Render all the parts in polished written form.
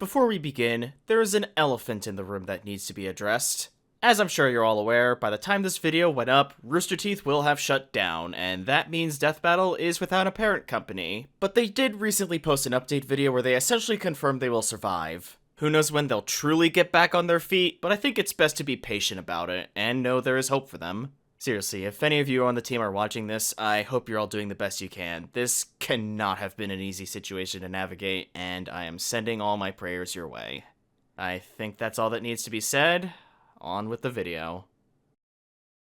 Before we begin, there is an elephant in the room that needs to be addressed. As I'm sure you're all aware, by the time this video went up, Rooster Teeth will have shut down, and that means Death Battle is without a parent company. But they did recently post an update video where they essentially confirmed they will survive. Who knows when they'll truly get back on their feet, but I think it's best to be patient about it, and know there is hope for them. Seriously, if any of you on the team are watching this, I hope you're all doing the best you can. This cannot have been an easy situation to navigate, and I am sending all my prayers your way. I think that's all that needs to be said. On with the video.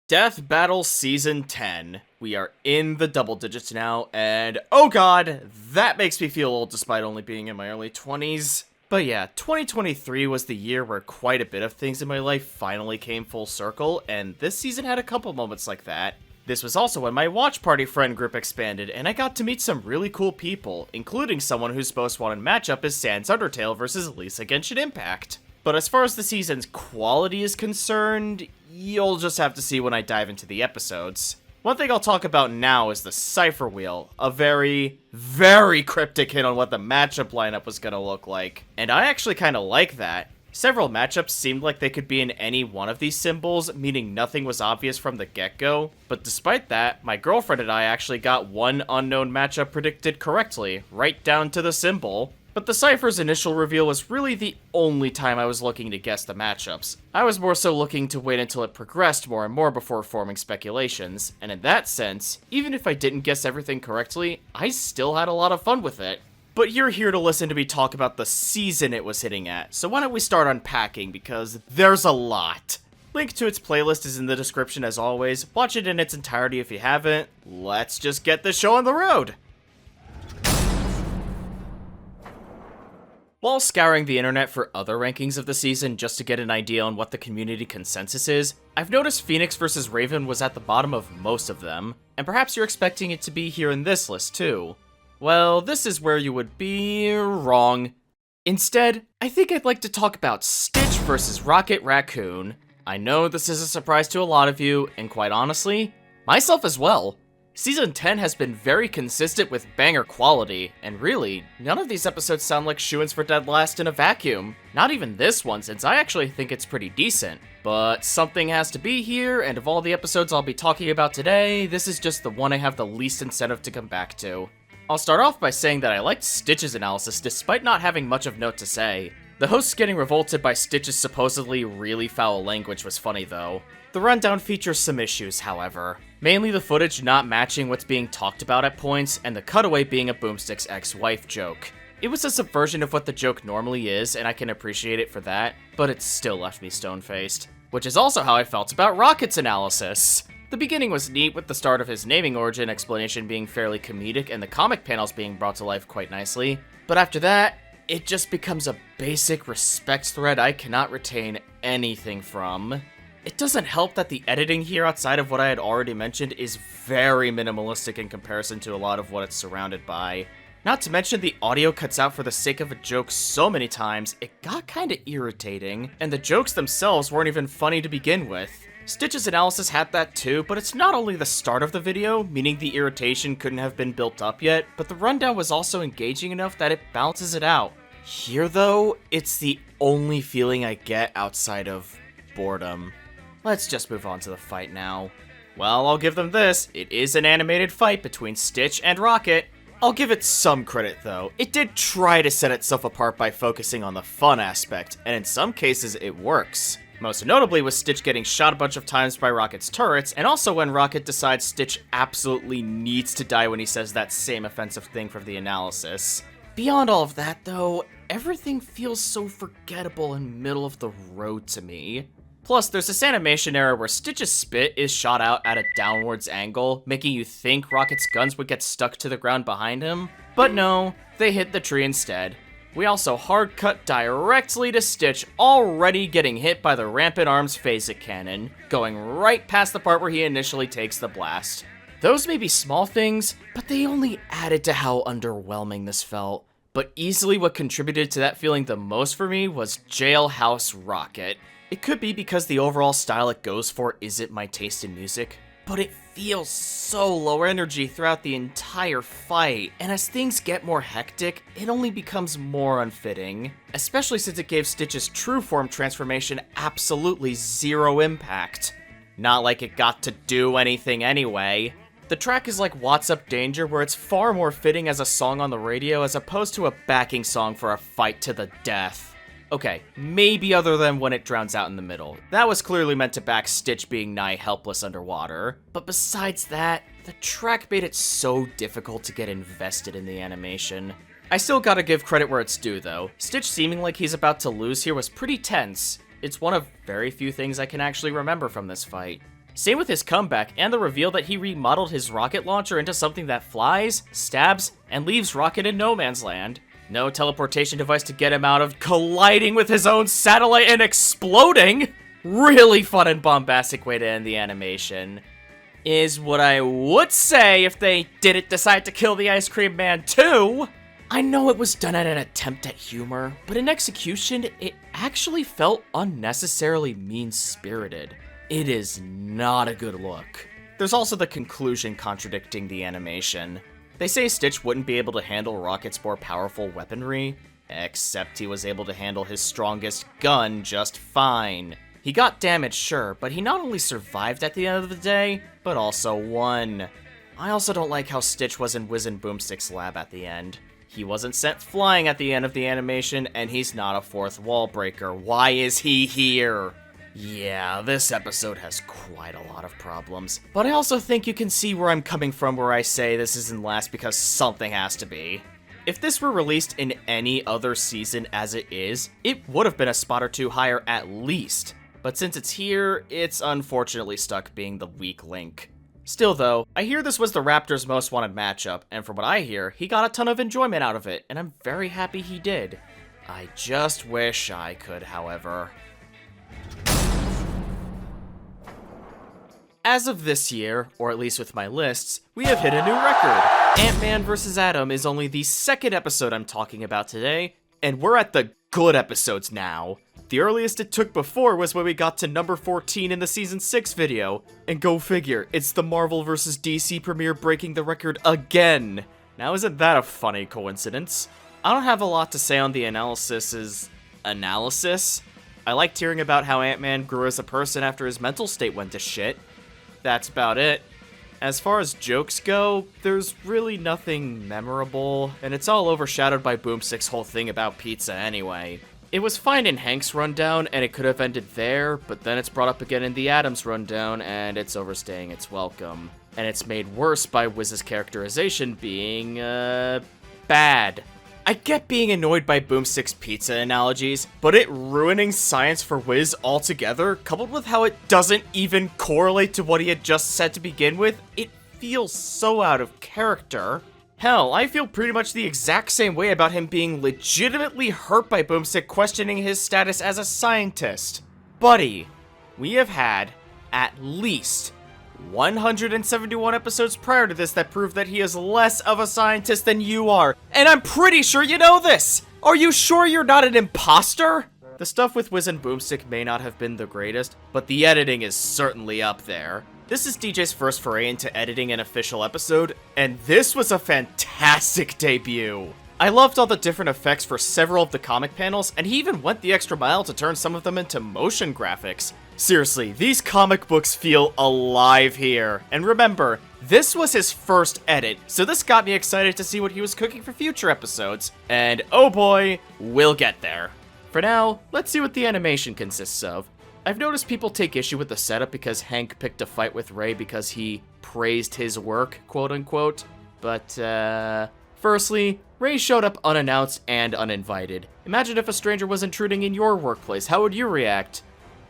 Death Battle Season 10. We are in the double digits now, and oh god, that makes me feel old despite only being in my early 20s. But yeah, 2023 was the year where quite a bit of things in my life finally came full circle, and this season had a couple moments like that. This was also when my watch party friend group expanded, and I got to meet some really cool people, including someone whose most wanted matchup is Sans Undertale versus Lisa Genshin Impact. But as far as the season's quality is concerned, you'll just have to see when I dive into the episodes. One thing I'll talk about now is the Cypher Wheel, a very, very cryptic hint on what the matchup lineup was gonna look like. And I actually kinda like that. Several matchups seemed like they could be in any one of these symbols, meaning nothing was obvious from the get-go. But despite that, my girlfriend and I actually got one unknown matchup predicted correctly, right down to the symbol. But the Cypher's initial reveal was really the only time I was looking to guess the matchups. I was more so looking to wait until it progressed more and more before forming speculations, and in that sense, even if I didn't guess everything correctly, I still had a lot of fun with it. But you're here to listen to me talk about the season it was hitting at, so why don't we start unpacking, because there's a lot. Link to its playlist is in the description as always. Watch it in its entirety if you haven't. Let's just get the show on the road! While scouring the internet for other rankings of the season just to get an idea on what the community consensus is, I've noticed Phoenix vs. Raven was at the bottom of most of them, and perhaps you're expecting it to be here in this list too. Well, this is where you would be wrong. Instead, I think I'd like to talk about Stitch vs. Rocket Raccoon. I know this is a surprise to a lot of you, and quite honestly, myself as well. Season 10 has been very consistent with banger quality, and really, none of these episodes sound like shoo-ins for dead last in a vacuum. Not even this one, since I actually think it's pretty decent. But something has to be here, and of all the episodes I'll be talking about today, this is just the one I have the least incentive to come back to. I'll start off by saying that I liked Stitch's analysis despite not having much of note to say. The hosts getting revolted by Stitch's supposedly really foul language was funny though. The rundown features some issues, however. Mainly the footage not matching what's being talked about at points, and the cutaway being a Boomstick's ex-wife joke. It was a subversion of what the joke normally is, and I can appreciate it for that, but it still left me stone-faced. Which is also how I felt about Rocket's analysis. The beginning was neat, with the start of his naming origin explanation being fairly comedic and the comic panels being brought to life quite nicely, but after that, it just becomes a basic respect thread I cannot retain anything from. It doesn't help that the editing here, outside of what I had already mentioned, is very minimalistic in comparison to a lot of what it's surrounded by. Not to mention the audio cuts out for the sake of a joke so many times, it got kinda irritating, and the jokes themselves weren't even funny to begin with. Stitch's analysis had that too, but it's not only the start of the video, meaning the irritation couldn't have been built up yet, but the rundown was also engaging enough that it balances it out. Here though, it's the only feeling I get outside of boredom. Let's just move on to the fight now. Well, I'll give them this. It is an animated fight between Stitch and Rocket. I'll give it some credit though. It did try to set itself apart by focusing on the fun aspect, and in some cases it works. Most notably with Stitch getting shot a bunch of times by Rocket's turrets, and also when Rocket decides Stitch absolutely needs to die when he says that same offensive thing from the analysis. Beyond all of that though, everything feels so forgettable and middle of the road to me. Plus, there's this animation error where Stitch's spit is shot out at a downwards angle, making you think Rocket's guns would get stuck to the ground behind him. But no, they hit the tree instead. We also hard cut directly to Stitch already getting hit by the Rampant Arms Phasic Cannon, going right past the part where he initially takes the blast. Those may be small things, but they only added to how underwhelming this felt. But easily what contributed to that feeling the most for me was Jailhouse Rocket. It could be because the overall style it goes for isn't my taste in music, but it feels so low energy throughout the entire fight, and as things get more hectic, it only becomes more unfitting, especially since it gave Stitch's true form transformation absolutely zero impact. Not like it got to do anything anyway. The track is like What's Up Danger, where it's far more fitting as a song on the radio as opposed to a backing song for a fight to the death. Okay, maybe other than when it drowns out in the middle. That was clearly meant to back Stitch being nigh helpless underwater. But besides that, the track made it so difficult to get invested in the animation. I still gotta give credit where it's due though. Stitch seeming like he's about to lose here was pretty tense. It's one of very few things I can actually remember from this fight. Same with his comeback and the reveal that he remodeled his rocket launcher into something that flies, stabs, and leaves Rocket in no man's land. No teleportation device to get him out of colliding with his own satellite and exploding! Really fun and bombastic way to end the animation. Is what I would say if they didn't decide to kill the Ice Cream Man too! I know it was done at an attempt at humor, but in execution, it actually felt unnecessarily mean-spirited. It is not a good look. There's also the conclusion contradicting the animation. They say Stitch wouldn't be able to handle Rocket's more powerful weaponry, except he was able to handle his strongest gun just fine. He got damaged, sure, but he not only survived at the end of the day, but also won. I also don't like how Stitch was in Wiz and Boomstick's lab at the end. He wasn't sent flying at the end of the animation, and he's not a fourth wall breaker. Why is he here? Yeah, this episode has quite a lot of problems, but I also think you can see where I'm coming from where I say this isn't last because something has to be. If this were released in any other season as it is, it would have been a spot or two higher at least, but since it's here, it's unfortunately stuck being the weak link. Still though, I hear this was the Raptors' most wanted matchup, and from what I hear, he got a ton of enjoyment out of it, and I'm very happy he did. I just wish I could, however. As of this year, or at least with my lists, we have hit a new record. Ant-Man vs. Atom is only the second episode I'm talking about today, and we're at the good episodes now. The earliest it took before was when we got to number 14 in the Season 6 video. And go figure, it's the Marvel vs. DC premiere breaking the record again. Now isn't that a funny coincidence? I don't have a lot to say on the analysis. I liked hearing about how Ant-Man grew as a person after his mental state went to shit. That's about it. As far as jokes go, there's really nothing memorable, and it's all overshadowed by Boomstick's whole thing about pizza anyway. It was fine in Hank's rundown, and it could have ended there, but then it's brought up again in the Adams rundown, and it's overstaying its welcome. And it's made worse by Wiz's characterization being, bad. I get being annoyed by Boomstick's pizza analogies, but it ruining science for Wiz altogether, coupled with how it doesn't even correlate to what he had just said to begin with, it feels so out of character. Hell, I feel pretty much the exact same way about him being legitimately hurt by Boomstick questioning his status as a scientist. Buddy, we have had at least 171 episodes prior to this that prove that he is less of a scientist than you are, and I'm pretty sure you know this! Are you sure you're not an imposter? The stuff with Wiz and Boomstick may not have been the greatest, but the editing is certainly up there. This is DJ's first foray into editing an official episode, and this was a fantastic debut. I loved all the different effects for several of the comic panels, and he even went the extra mile to turn some of them into motion graphics. Seriously, these comic books feel alive here. And remember, this was his first edit, so this got me excited to see what he was cooking for future episodes. And oh boy, we'll get there. For now, let's see what the animation consists of. I've noticed people take issue with the setup because Hank picked a fight with Ray because he praised his work, quote unquote. But, firstly, Ray showed up unannounced and uninvited. Imagine if a stranger was intruding in your workplace, how would you react?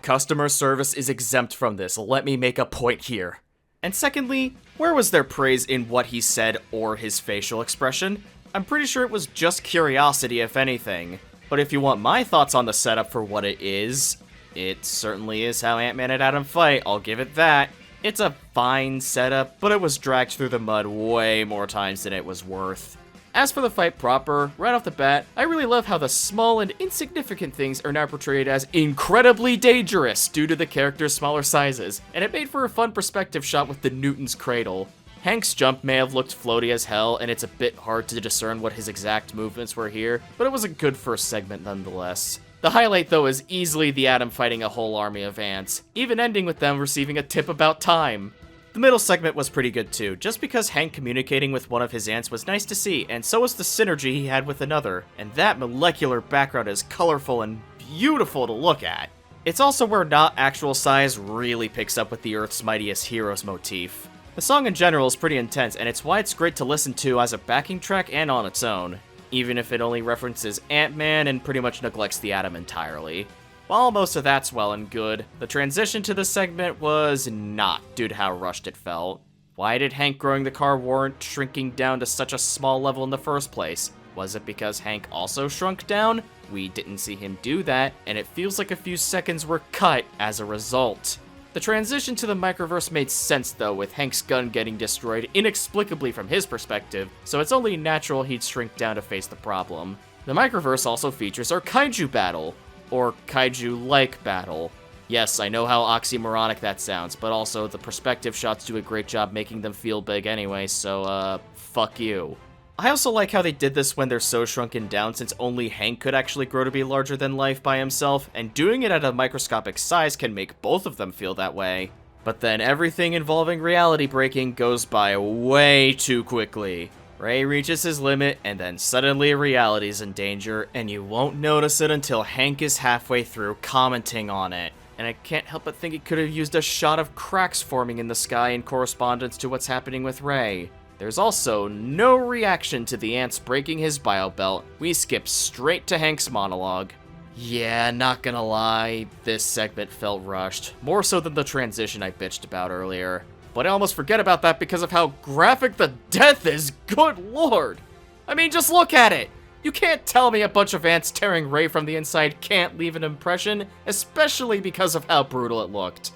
Customer service is exempt from this, let me make a point here. And secondly, where was their praise in what he said or his facial expression? I'm pretty sure it was just curiosity if anything. But if you want my thoughts on the setup for what it certainly is how Ant-Man and Atom fight, I'll give it that. It's a fine setup, but it was dragged through the mud way more times than it was worth. As for the fight proper, right off the bat, I really love how the small and insignificant things are now portrayed as incredibly dangerous due to the character's smaller sizes, and it made for a fun perspective shot with the Newton's cradle. Hank's jump may have looked floaty as hell, and it's a bit hard to discern what his exact movements were here, but it was a good first segment nonetheless. The highlight, though, is easily the Atom fighting a whole army of ants, even ending with them receiving a tip about time. The middle segment was pretty good too, just because Hank communicating with one of his ants was nice to see, and so was the synergy he had with another, and that molecular background is colorful and beautiful to look at. It's also where not actual size really picks up with the Earth's Mightiest Heroes motif. The song in general is pretty intense, and it's why it's great to listen to as a backing track and on its own, even if it only references Ant-Man and pretty much neglects the Atom entirely. While most of that's well and good, the transition to this segment was not due to how rushed it felt. Why did Hank growing the car warrant shrinking down to such a small level in the first place? Was it because Hank also shrunk down? We didn't see him do that, and it feels like a few seconds were cut as a result. The transition to the microverse made sense though, with Hank's gun getting destroyed inexplicably from his perspective, so it's only natural he'd shrink down to face the problem. The microverse also features our kaiju battle, or kaiju-like battle. Yes, I know how oxymoronic that sounds, but also the perspective shots do a great job making them feel big anyway, so fuck you. I also like how they did this when they're so shrunken down, since only Hank could actually grow to be larger than life by himself, and doing it at a microscopic size can make both of them feel that way. But then everything involving reality breaking goes by way too quickly. Ray reaches his limit, and then suddenly reality's in danger, and you won't notice it until Hank is halfway through commenting on it. And I can't help but think he could have used a shot of cracks forming in the sky in correspondence to what's happening with Ray. There's also no reaction to the ants breaking his biobelt. We skip straight to Hank's monologue. Yeah, not gonna lie, this segment felt rushed, more so than the transition I bitched about earlier. But I almost forget about that because of how graphic the death is, good lord! I mean, just look at it! You can't tell me a bunch of ants tearing Ray from the inside can't leave an impression, especially because of how brutal it looked.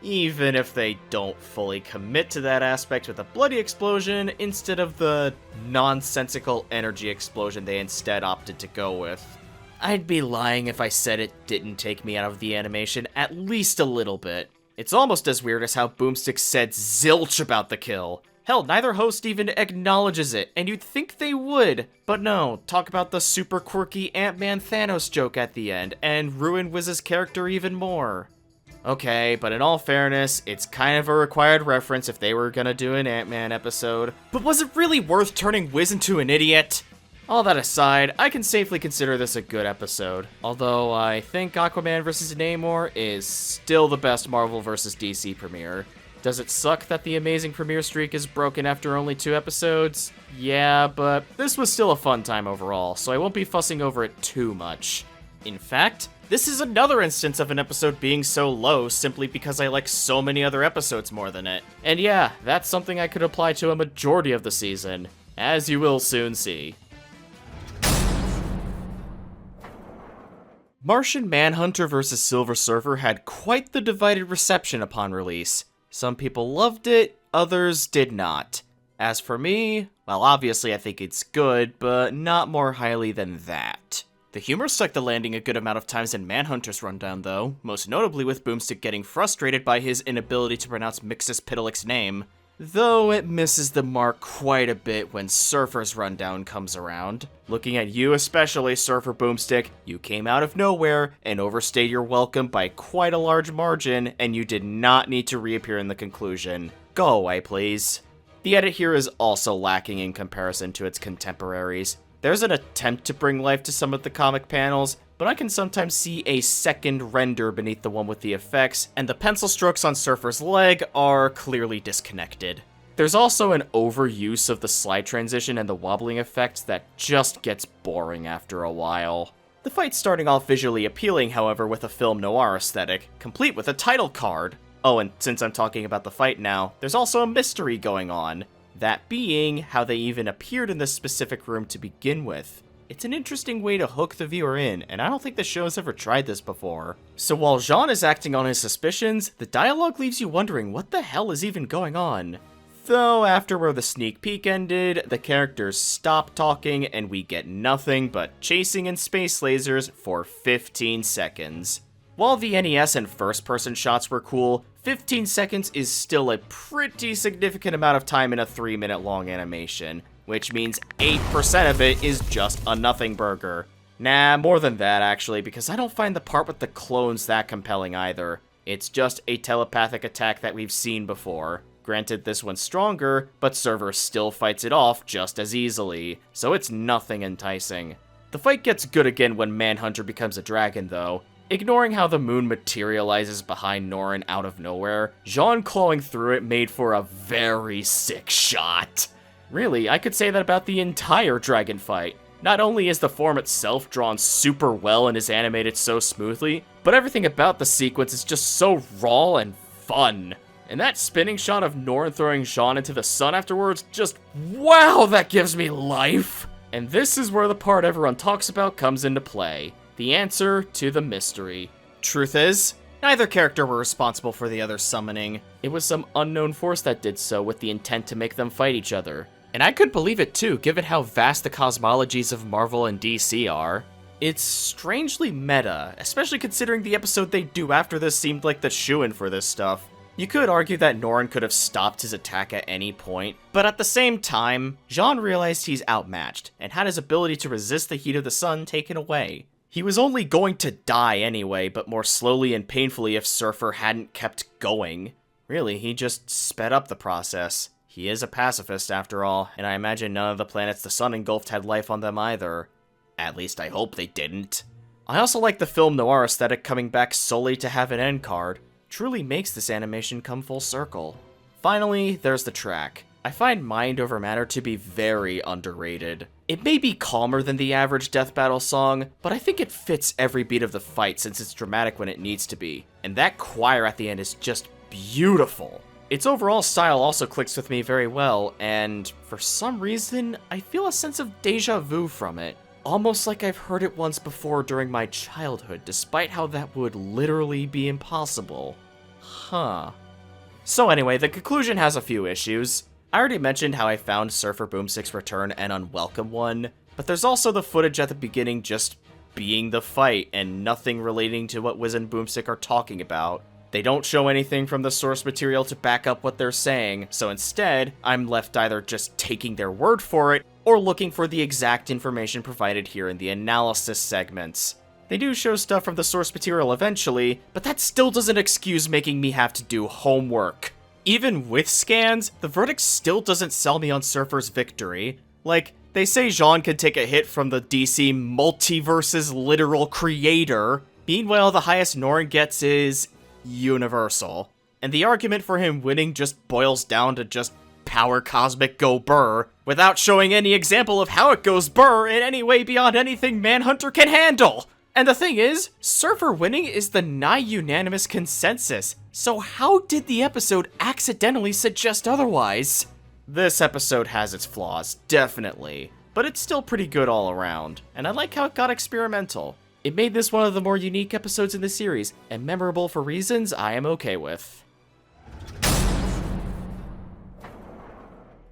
Even if they don't fully commit to that aspect with a bloody explosion instead of the nonsensical energy explosion they instead opted to go with. I'd be lying if I said it didn't take me out of the animation at least a little bit. It's almost as weird as how Boomstick said zilch about the kill. Hell, neither host even acknowledges it, and you'd think they would. But no, talk about the super quirky Ant-Man Thanos joke at the end, and ruin Wiz's character even more. Okay, but in all fairness, it's kind of a required reference if they were gonna do an Ant-Man episode. But was it really worth turning Wiz into an idiot? All that aside, I can safely consider this a good episode, although I think Aquaman vs. Namor is still the best Marvel vs. DC premiere. Does it suck that the amazing premiere streak is broken after only 2 episodes? Yeah, but this was still a fun time overall, so I won't be fussing over it too much. In fact, this is another instance of an episode being so low simply because I like so many other episodes more than it. And yeah, that's something I could apply to a majority of the season, as you will soon see. Martian Manhunter vs. Silver Surfer had quite the divided reception upon release. Some people loved it, others did not. As for me, well, obviously I think it's good, but not more highly than that. The humor stuck the landing a good amount of times in Manhunter's rundown though, most notably with Boomstick getting frustrated by his inability to pronounce Mxyzptlk's name. Though it misses the mark quite a bit when Surfer's rundown comes around. Looking at you especially, Surfer Boomstick, you came out of nowhere and overstayed your welcome by quite a large margin, and you did not need to reappear in the conclusion. Go away, please. The edit here is also lacking in comparison to its contemporaries. There's an attempt to bring life to some of the comic panels, but I can sometimes see a second render beneath the one with the effects, and the pencil strokes on Surfer's leg are clearly disconnected. There's also an overuse of the slide transition and the wobbling effect that just gets boring after a while. The fight's starting off visually appealing, however, with a film noir aesthetic, complete with a title card. Oh, and since I'm talking about the fight now, there's also a mystery going on. That being how they even appeared in this specific room to begin with. It's an interesting way to hook the viewer in, and I don't think the show's ever tried this before. So while Jean is acting on his suspicions, the dialogue leaves you wondering what the hell is even going on. Though after where the sneak peek ended, the characters stop talking and we get nothing but chasing and space lasers for 15 seconds. While the NES and first-person shots were cool, 15 seconds is still a pretty significant amount of time in a 3-minute long animation, which means 8% of it is just a nothing burger. Nah, more than that actually, because I don't find the part with the clones that compelling either. It's just a telepathic attack that we've seen before. Granted, this one's stronger, but Server still fights it off just as easily, so it's nothing enticing. The fight gets good again when Manhunter becomes a dragon though. Ignoring how the moon materializes behind Norrin out of nowhere, Jean clawing through it made for a very sick shot. Really, I could say that about the entire dragon fight. Not only is the form itself drawn super well and is animated so smoothly, but everything about the sequence is just so raw and fun. And that spinning shot of Norrin throwing Jean into the sun afterwards, just wow, that gives me life! And this is where the part everyone talks about comes into play. The answer to the mystery. Truth is, neither character were responsible for the other's summoning. It was some unknown force that did so with the intent to make them fight each other. And I could believe it too, given how vast the cosmologies of Marvel and DC are. It's strangely meta, especially considering the episode they do after this seemed like the shoo-in for this stuff. You could argue that Norrin could have stopped his attack at any point, but at the same time, Jean realized he's outmatched, and had his ability to resist the heat of the sun taken away. He was only going to die anyway, but more slowly and painfully if Surfer hadn't kept going. Really, he just sped up the process. He is a pacifist after all, and I imagine none of the planets the sun engulfed had life on them either. At least I hope they didn't. I also like the film noir aesthetic coming back solely to have an end card. Truly makes this animation come full circle. Finally, there's the track. I find Mind Over Matter to be very underrated. It may be calmer than the average death battle song, but I think it fits every beat of the fight since it's dramatic when it needs to be. And that choir at the end is just beautiful. Its overall style also clicks with me very well, and for some reason, I feel a sense of deja vu from it. Almost like I've heard it once before during my childhood, despite how that would literally be impossible. Huh. So anyway, the conclusion has a few issues. I already mentioned how I found Surfer Boomstick's return an unwelcome one, but there's also the footage at the beginning just being the fight and nothing relating to what Wiz and Boomstick are talking about. They don't show anything from the source material to back up what they're saying, so instead, I'm left either just taking their word for it, or looking for the exact information provided here in the analysis segments. They do show stuff from the source material eventually, but that still doesn't excuse making me have to do homework. Even with scans, the verdict still doesn't sell me on Surfer's victory. Like, they say Jean can take a hit from the DC Multiverse's literal creator. Meanwhile, the highest Norrin gets is Universal. And the argument for him winning just boils down to just power cosmic go burr, without showing any example of how it goes burr in any way beyond anything Manhunter can handle. And the thing is, Surfer winning is the nigh-unanimous consensus, so how did the episode accidentally suggest otherwise? This episode has its flaws, definitely, but it's still pretty good all around, and I like how it got experimental. It made this one of the more unique episodes in the series, and memorable for reasons I am okay with.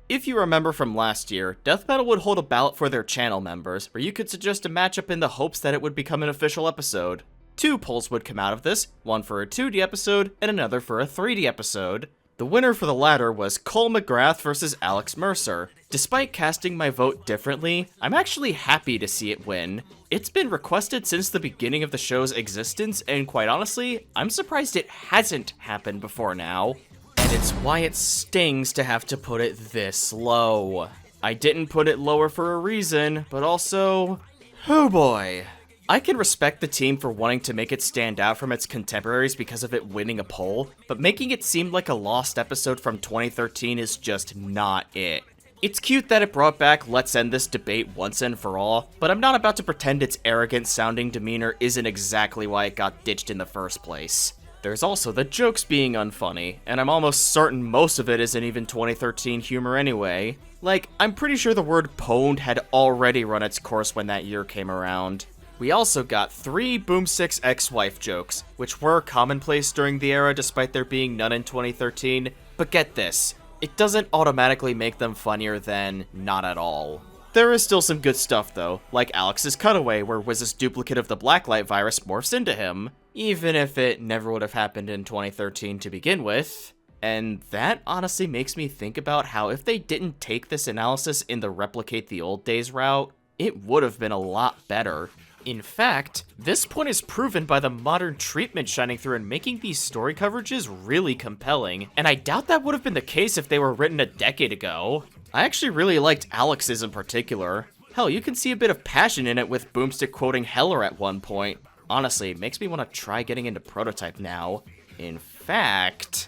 If you remember from last year, Death Battle would hold a ballot for their channel members, where you could suggest a matchup in the hopes that it would become an official episode. 2 polls would come out of this, one for a 2D episode, and another for a 3D episode. The winner for the latter was Cole McGrath versus Alex Mercer. Despite casting my vote differently, I'm actually happy to see it win. It's been requested since the beginning of the show's existence, and quite honestly, I'm surprised it hasn't happened before now. And it's why it stings to have to put it this low. I didn't put it lower for a reason, but also, oh boy. I can respect the team for wanting to make it stand out from its contemporaries because of it winning a poll, but making it seem like a lost episode from 2013 is just not it. It's cute that it brought back Let's End This Debate once and for all, but I'm not about to pretend its arrogant sounding demeanor isn't exactly why it got ditched in the first place. There's also the jokes being unfunny, and I'm almost certain most of it isn't even 2013 humor anyway. Like, I'm pretty sure the word pwned had already run its course when that year came around. We also got 3 Boomstick's ex-wife jokes, which were commonplace during the era despite there being none in 2013, but get this. it doesn't automatically make them funnier than not at all. There is still some good stuff though, like Alex's cutaway where Wiz's duplicate of the Blacklight virus morphs into him, even if it never would have happened in 2013 to begin with. And that honestly makes me think about how if they didn't take this analysis in the replicate the old days route, it would have been a lot better. In fact, this point is proven by the modern treatment shining through and making these story coverages really compelling, and I doubt that would have been the case if they were written a decade ago. I actually really liked Alex's in particular. Hell, you can see a bit of passion in it with Boomstick quoting Heller at one point. Honestly, it makes me want to try getting into Prototype now. In fact...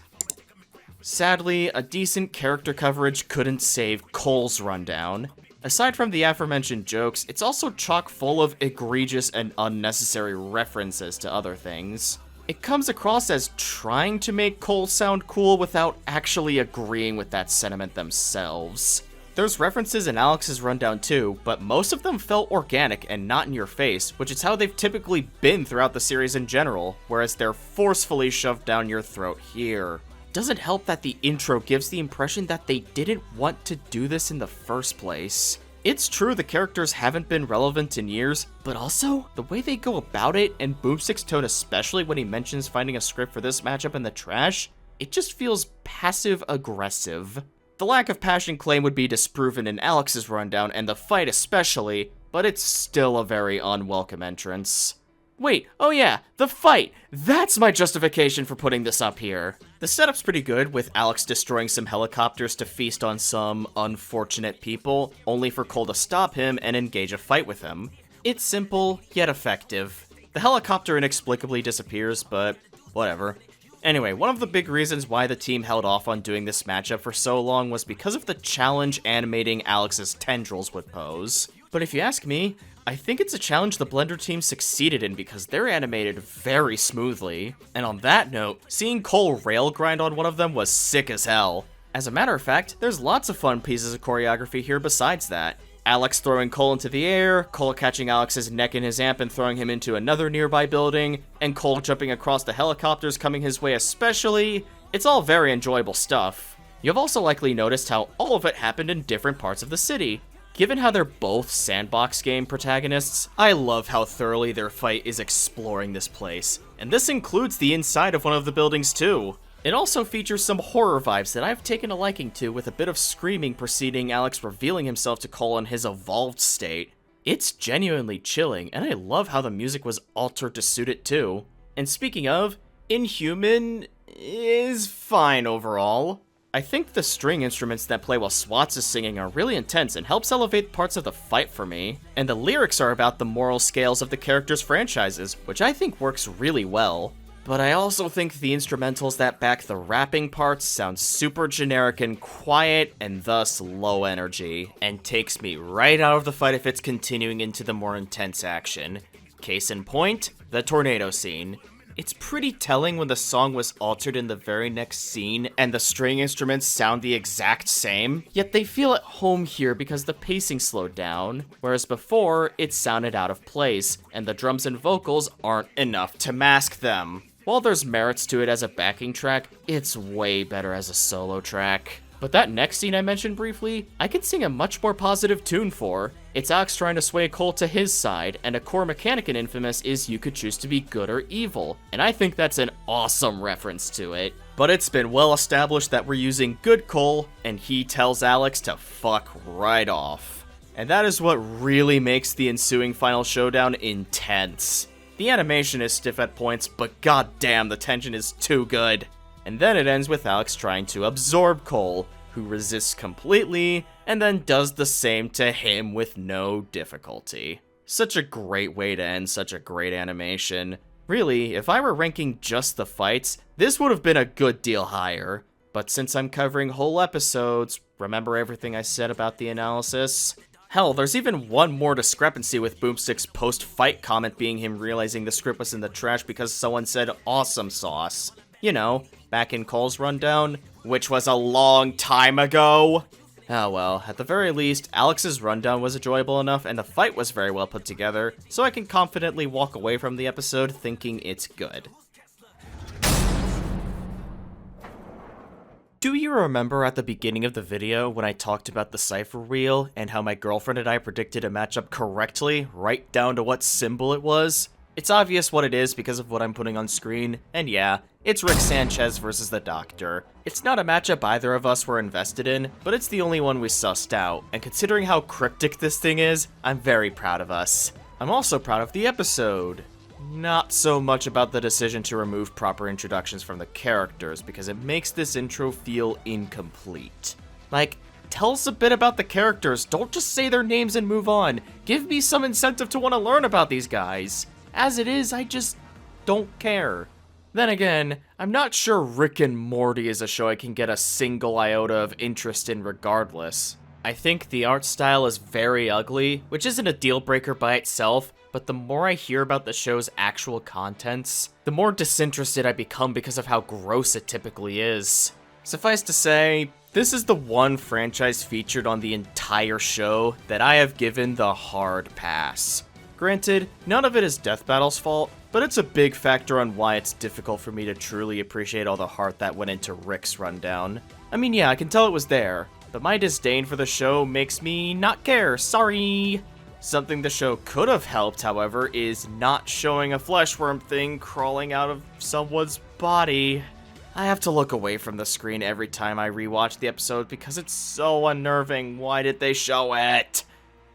Sadly, a decent character coverage couldn't save Cole's rundown. Aside from the aforementioned jokes, it's also chock full of egregious and unnecessary references to other things. It comes across as trying to make Cole sound cool without actually agreeing with that sentiment themselves. There's references in Alex's rundown too, but most of them felt organic and not in your face, which is how they've typically been throughout the series in general, whereas they're forcefully shoved down your throat here. Doesn't help that the intro gives the impression that they didn't want to do this in the first place. It's true the characters haven't been relevant in years, but also, the way they go about it, and Boomstick's tone especially when he mentions finding a script for this matchup in the trash, it just feels passive-aggressive. The lack of passion claim would be disproven in Alex's rundown, and the fight especially, but it's still a very unwelcome entrance. Wait, oh yeah, the fight! That's my justification for putting this up here. The setup's pretty good, with Alex destroying some helicopters to feast on some unfortunate people, only for Cole to stop him and engage a fight with him. It's simple, yet effective. The helicopter inexplicably disappears, but whatever. Anyway, one of the big reasons why the team held off on doing this matchup for so long was because of the challenge animating Alex's tendrils would pose. But if you ask me, I think it's a challenge the Blender team succeeded in because they're animated very smoothly. And on that note, seeing Cole rail grind on one of them was sick as hell. As a matter of fact, there's lots of fun pieces of choreography here besides that. Alex throwing Cole into the air, Cole catching Alex's neck in his amp and throwing him into another nearby building, and Cole jumping across the helicopters coming his way especially. It's all very enjoyable stuff. You've also likely noticed how all of it happened in different parts of the city. Given how they're both sandbox game protagonists, I love how thoroughly their fight is exploring this place, and this includes the inside of one of the buildings too. It also features some horror vibes that I've taken a liking to, with a bit of screaming preceding Alex revealing himself to Cole in his evolved state. It's genuinely chilling, and I love how the music was altered to suit it too. And speaking of, Inhuman is fine overall. I think the string instruments that play while Swats is singing are really intense and helps elevate parts of the fight for me. And the lyrics are about the moral scales of the characters' franchises, which I think works really well. But I also think the instrumentals that back the rapping parts sound super generic and quiet and thus low energy, and takes me right out of the fight if it's continuing into the more intense action. Case in point, the tornado scene. It's pretty telling when the song was altered in the very next scene and the string instruments sound the exact same, yet they feel at home here because the pacing slowed down, whereas before it sounded out of place, and the drums and vocals aren't enough to mask them. While there's merits to it as a backing track, it's way better as a solo track. But that next scene I mentioned briefly, I can sing a much more positive tune for. It's Alex trying to sway Cole to his side, and a core mechanic in Infamous is you could choose to be good or evil, and I think that's an awesome reference to it. But it's been well established that we're using good Cole, and he tells Alex to fuck right off. And that is what really makes the ensuing final showdown intense. The animation is stiff at points, but goddamn the tension is too good. And then it ends with Alex trying to absorb Cole, who resists completely, and then does the same to him with no difficulty. Such a great way to end such a great animation. Really, if I were ranking just the fights, this would have been a good deal higher. But since I'm covering whole episodes, remember everything I said about the analysis? Hell, there's even one more discrepancy with Boomstick's post-fight comment being him realizing the script was in the trash because someone said awesome sauce. You know, back in Cole's rundown, which was a long time ago. Oh well, at the very least, Alex's rundown was enjoyable enough and the fight was very well put together, so I can confidently walk away from the episode thinking it's good. Do you remember at the beginning of the video when I talked about the cipher wheel and how my girlfriend and I predicted a matchup correctly, right down to what symbol it was? It's obvious what it is because of what I'm putting on screen, and yeah, it's Rick Sanchez versus the Doctor. It's not a matchup either of us were invested in, but it's the only one we sussed out, and considering how cryptic this thing is, I'm very proud of us. I'm also proud of the episode. Not so much about the decision to remove proper introductions from the characters, because it makes this intro feel incomplete. Like, tell us a bit about the characters, don't just say their names and move on. Give me some incentive to want to learn about these guys. As it is, I just don't care. Then again, I'm not sure Rick and Morty is a show I can get a single iota of interest in regardless. I think the art style is very ugly, which isn't a deal breaker by itself, but the more I hear about the show's actual contents, the more disinterested I become because of how gross it typically is. Suffice to say, this is the one franchise featured on the entire show that I have given the hard pass. Granted, none of it is Death Battle's fault, but it's a big factor on why it's difficult for me to truly appreciate all the heart that went into Rick's rundown. I mean, yeah, I can tell it was there, but my disdain for the show makes me not care, sorry! Something the show could have helped, however, is not showing a fleshworm thing crawling out of someone's body. I have to look away from the screen every time I rewatch the episode because it's so unnerving. Why did they show it?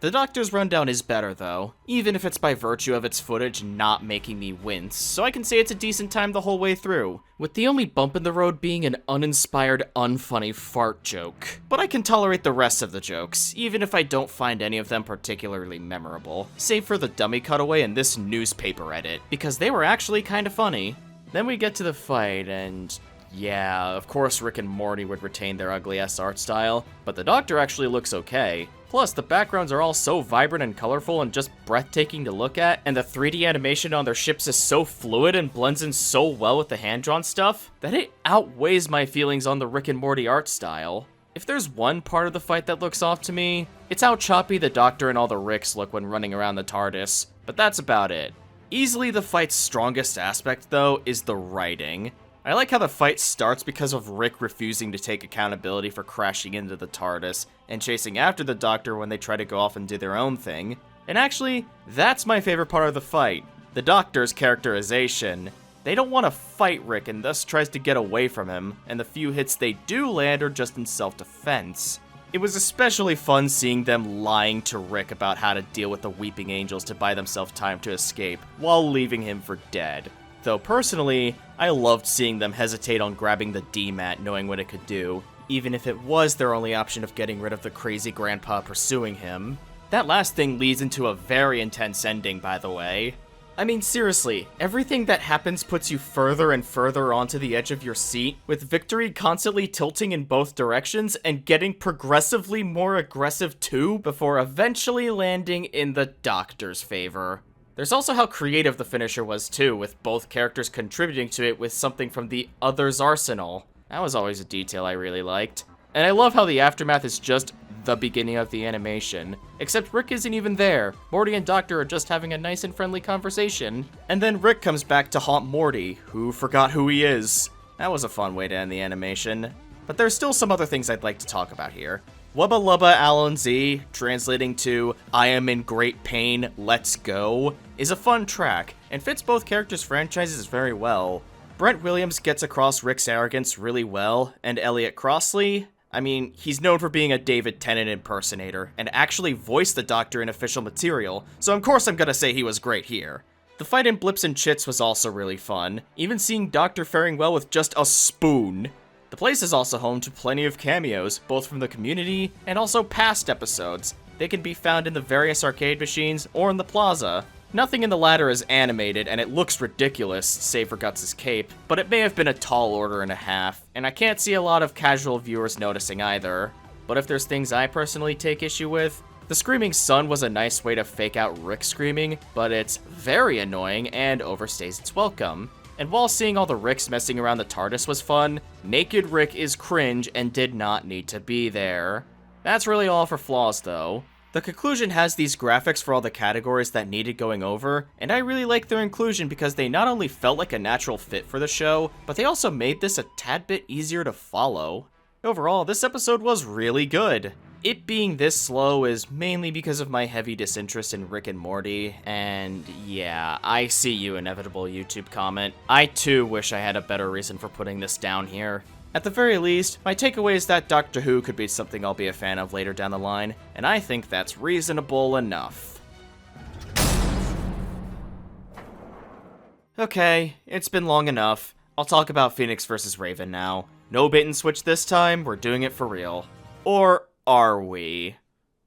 The Doctor's rundown is better, though, even if it's by virtue of its footage not making me wince, so I can say it's a decent time the whole way through, with the only bump in the road being an uninspired, unfunny fart joke. But I can tolerate the rest of the jokes, even if I don't find any of them particularly memorable, save for the dummy cutaway and this newspaper edit, because they were actually kinda funny. Then we get to the fight, and yeah, of course Rick and Morty would retain their ugly-ass art style, but the Doctor actually looks okay. Plus, the backgrounds are all so vibrant and colorful and just breathtaking to look at, and the 3D animation on their ships is so fluid and blends in so well with the hand-drawn stuff, that it outweighs my feelings on the Rick and Morty art style. If there's one part of the fight that looks off to me, it's how choppy the Doctor and all the Ricks look when running around the TARDIS, but that's about it. Easily the fight's strongest aspect, though, is the writing. I like how the fight starts because of Rick refusing to take accountability for crashing into the TARDIS, and chasing after the Doctor when they try to go off and do their own thing. And actually, that's my favorite part of the fight. The Doctor's characterization. They don't want to fight Rick and thus tries to get away from him, and the few hits they do land are just in self-defense. It was especially fun seeing them lying to Rick about how to deal with the Weeping Angels to buy themselves time to escape, while leaving him for dead. Though personally, I loved seeing them hesitate on grabbing the D-Mat knowing what it could do, even if it was their only option of getting rid of the crazy grandpa pursuing him. That last thing leads into a very intense ending, by the way. I mean, seriously, everything that happens puts you further and further onto the edge of your seat, with Victory constantly tilting in both directions and getting progressively more aggressive too, before eventually landing in the Doctor's favor. There's also how creative the finisher was too, with both characters contributing to it with something from the other's arsenal. That was always a detail I really liked. And I love how the aftermath is just the beginning of the animation. Except Rick isn't even there. Morty and Doctor are just having a nice and friendly conversation. And then Rick comes back to haunt Morty, who forgot who he is. That was a fun way to end the animation. But there's still some other things I'd like to talk about here. Wubba Lubba Alan Z, translating to I am in great pain, let's go, is a fun track, and fits both characters' franchises very well. Brent Williams gets across Rick's arrogance really well, and Elliot Crossley, I mean, he's known for being a David Tennant impersonator, and actually voiced the Doctor in official material, so of course I'm gonna say he was great here. The fight in Blips and Chits was also really fun, even seeing Doctor faring well with just a spoon. The place is also home to plenty of cameos, both from the community and also past episodes. They can be found in the various arcade machines or in the plaza. Nothing in the latter is animated, and it looks ridiculous, save for Guts' cape, but it may have been a tall order and a half, and I can't see a lot of casual viewers noticing either. But if there's things I personally take issue with, the screaming sun was a nice way to fake out Rick screaming, but it's very annoying and overstays its welcome. And while seeing all the Ricks messing around the TARDIS was fun, naked Rick is cringe and did not need to be there. That's really all for flaws though. The conclusion has these graphics for all the categories that needed going over, and I really like their inclusion because they not only felt like a natural fit for the show, but they also made this a tad bit easier to follow. Overall, this episode was really good. It being this slow is mainly because of my heavy disinterest in Rick and Morty, and yeah, I see you, inevitable YouTube comment. I too wish I had a better reason for putting this down here. At the very least, my takeaway is that Doctor Who could be something I'll be a fan of later down the line, and I think that's reasonable enough. Okay, it's been long enough. I'll talk about Phoenix vs. Raven now. No bait and switch this time, we're doing it for real. Or are we?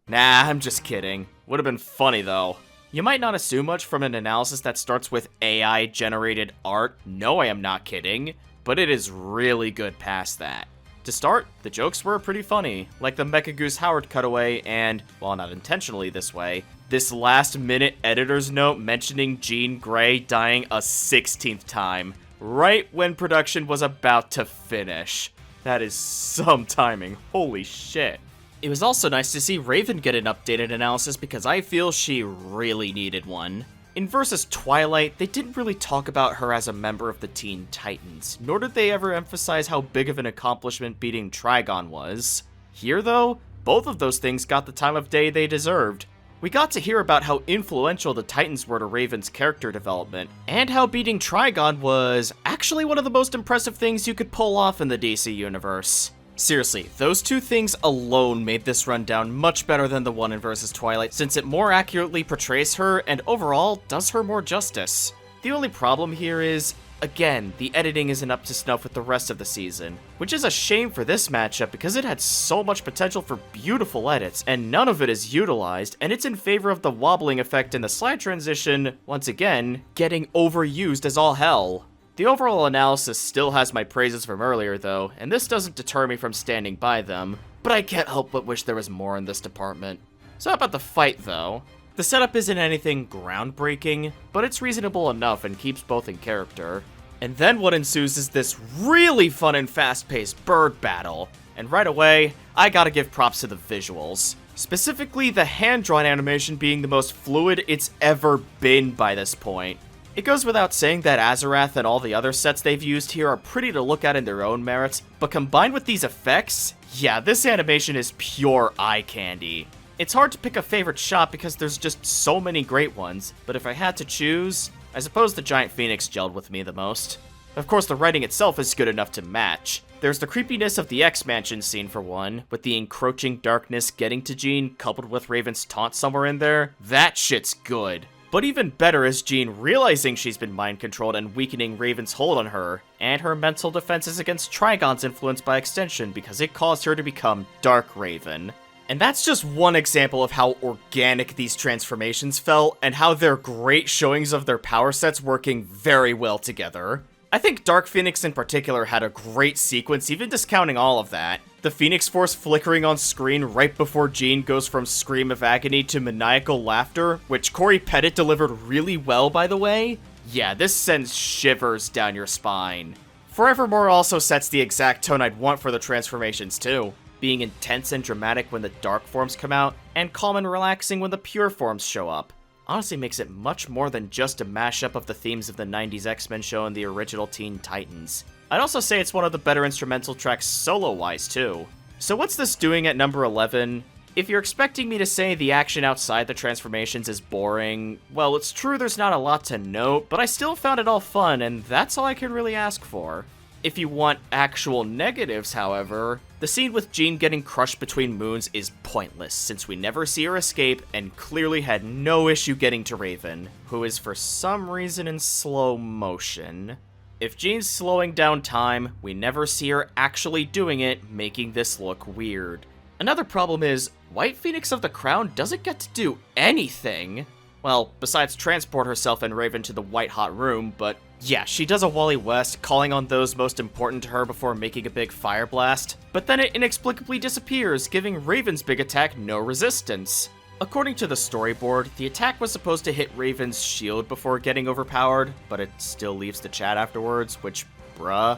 Nah, I'm just kidding. Would have been funny though. You might not assume much from an analysis that starts with AI-generated art. No, I am not kidding. But it is really good past that. To start, the jokes were pretty funny, like the Mecha Goose Howard cutaway and, while not intentionally this way, this last-minute editor's note mentioning Jean Grey dying a 16th time, right when production was about to finish. That is some timing, holy shit. It was also nice to see Raven get an updated analysis because I feel she really needed one. In Versus Twilight, they didn't really talk about her as a member of the Teen Titans, nor did they ever emphasize how big of an accomplishment beating Trigon was. Here though, both of those things got the time of day they deserved. We got to hear about how influential the Titans were to Raven's character development, and how beating Trigon was actually one of the most impressive things you could pull off in the DC universe. Seriously, those two things alone made this rundown much better than the one in Versus Twilight, since it more accurately portrays her and overall does her more justice. The only problem here is, again, the editing isn't up to snuff with the rest of the season, which is a shame for this matchup because it had so much potential for beautiful edits, and none of it is utilized, and it's in favor of the wobbling effect in the slide transition, once again, getting overused as all hell. The overall analysis still has my praises from earlier though, and this doesn't deter me from standing by them, but I can't help but wish there was more in this department. So how about the fight though? The setup isn't anything groundbreaking, but it's reasonable enough and keeps both in character. And then what ensues is this really fun and fast-paced bird battle, and right away, I gotta give props to the visuals. Specifically the hand-drawn animation being the most fluid it's ever been by this point. It goes without saying that Azarath and all the other sets they've used here are pretty to look at in their own merits, but combined with these effects, yeah, this animation is pure eye candy. It's hard to pick a favorite shot because there's just so many great ones, but if I had to choose, I suppose the giant phoenix gelled with me the most. Of course, the writing itself is good enough to match. There's the creepiness of the X-Mansion scene for one, with the encroaching darkness getting to Jean coupled with Raven's taunt somewhere in there. That shit's good. But even better is Jean realizing she's been mind-controlled and weakening Raven's hold on her, and her mental defenses against Trigon's influence by extension because it caused her to become Dark Raven. And that's just one example of how organic these transformations felt, and how they're great showings of their power sets working very well together. I think Dark Phoenix in particular had a great sequence, even discounting all of that. The Phoenix Force flickering on screen right before Jean goes from scream of agony to maniacal laughter, which Corey Pettit delivered really well, by the way. Yeah, this sends shivers down your spine. Forevermore also sets the exact tone I'd want for the transformations too, being intense and dramatic when the dark forms come out, and calm and relaxing when the pure forms show up. Honestly makes it much more than just a mashup of the themes of the 90s X-Men show and the original Teen Titans. I'd also say it's one of the better instrumental tracks solo-wise too. So what's this doing at number 11? If you're expecting me to say the action outside the transformations is boring, well, it's true there's not a lot to note, but I still found it all fun, and that's all I can really ask for. If you want actual negatives, however, the scene with Jean getting crushed between moons is pointless, since we never see her escape and clearly had no issue getting to Raven, who is for some reason in slow motion. If Jean's slowing down time, we never see her actually doing it, making this look weird. Another problem is, White Phoenix of the Crown doesn't get to do anything. Well, besides transport herself and Raven to the White Hot Room, but yeah, she does a Wally West, calling on those most important to her before making a big fire blast, but then it inexplicably disappears, giving Raven's big attack no resistance. According to the storyboard, the attack was supposed to hit Raven's shield before getting overpowered, but it still leaves the chat afterwards, which, bruh.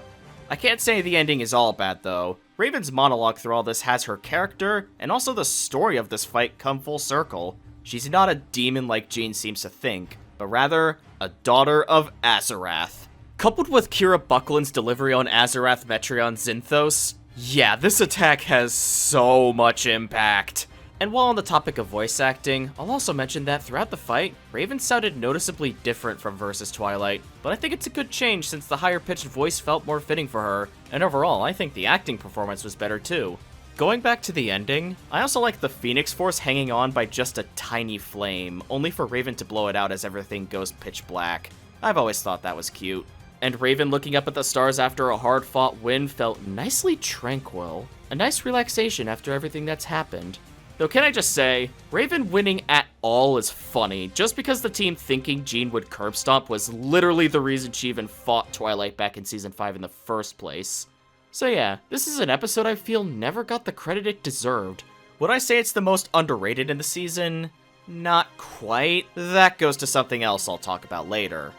I can't say the ending is all bad though. Raven's monologue through all this has her character, and also the story of this fight come full circle. She's not a demon like Jean seems to think, but rather, a daughter of Azarath. Coupled with Kira Buckland's delivery on Azarath Metreon Zinthos, Yeah, this attack has so much impact. And while on the topic of voice acting, I'll also mention that throughout the fight, Raven sounded noticeably different from versus Twilight, but I think it's a good change since the higher-pitched voice felt more fitting for her, and overall, I think the acting performance was better too. Going back to the ending, I also like the Phoenix Force hanging on by just a tiny flame, only for Raven to blow it out as everything goes pitch black. I've always thought that was cute. And Raven looking up at the stars after a hard-fought win felt nicely tranquil. A nice relaxation after everything that's happened. Though can I just say, Raven winning at all is funny, just because the team thinking Jean would curb stomp was literally the reason she even fought Twilight back in Season 5 in the first place. So yeah, this is an episode I feel never got the credit it deserved. Would I say it's the most underrated in the season? Not quite. That goes to something else I'll talk about later.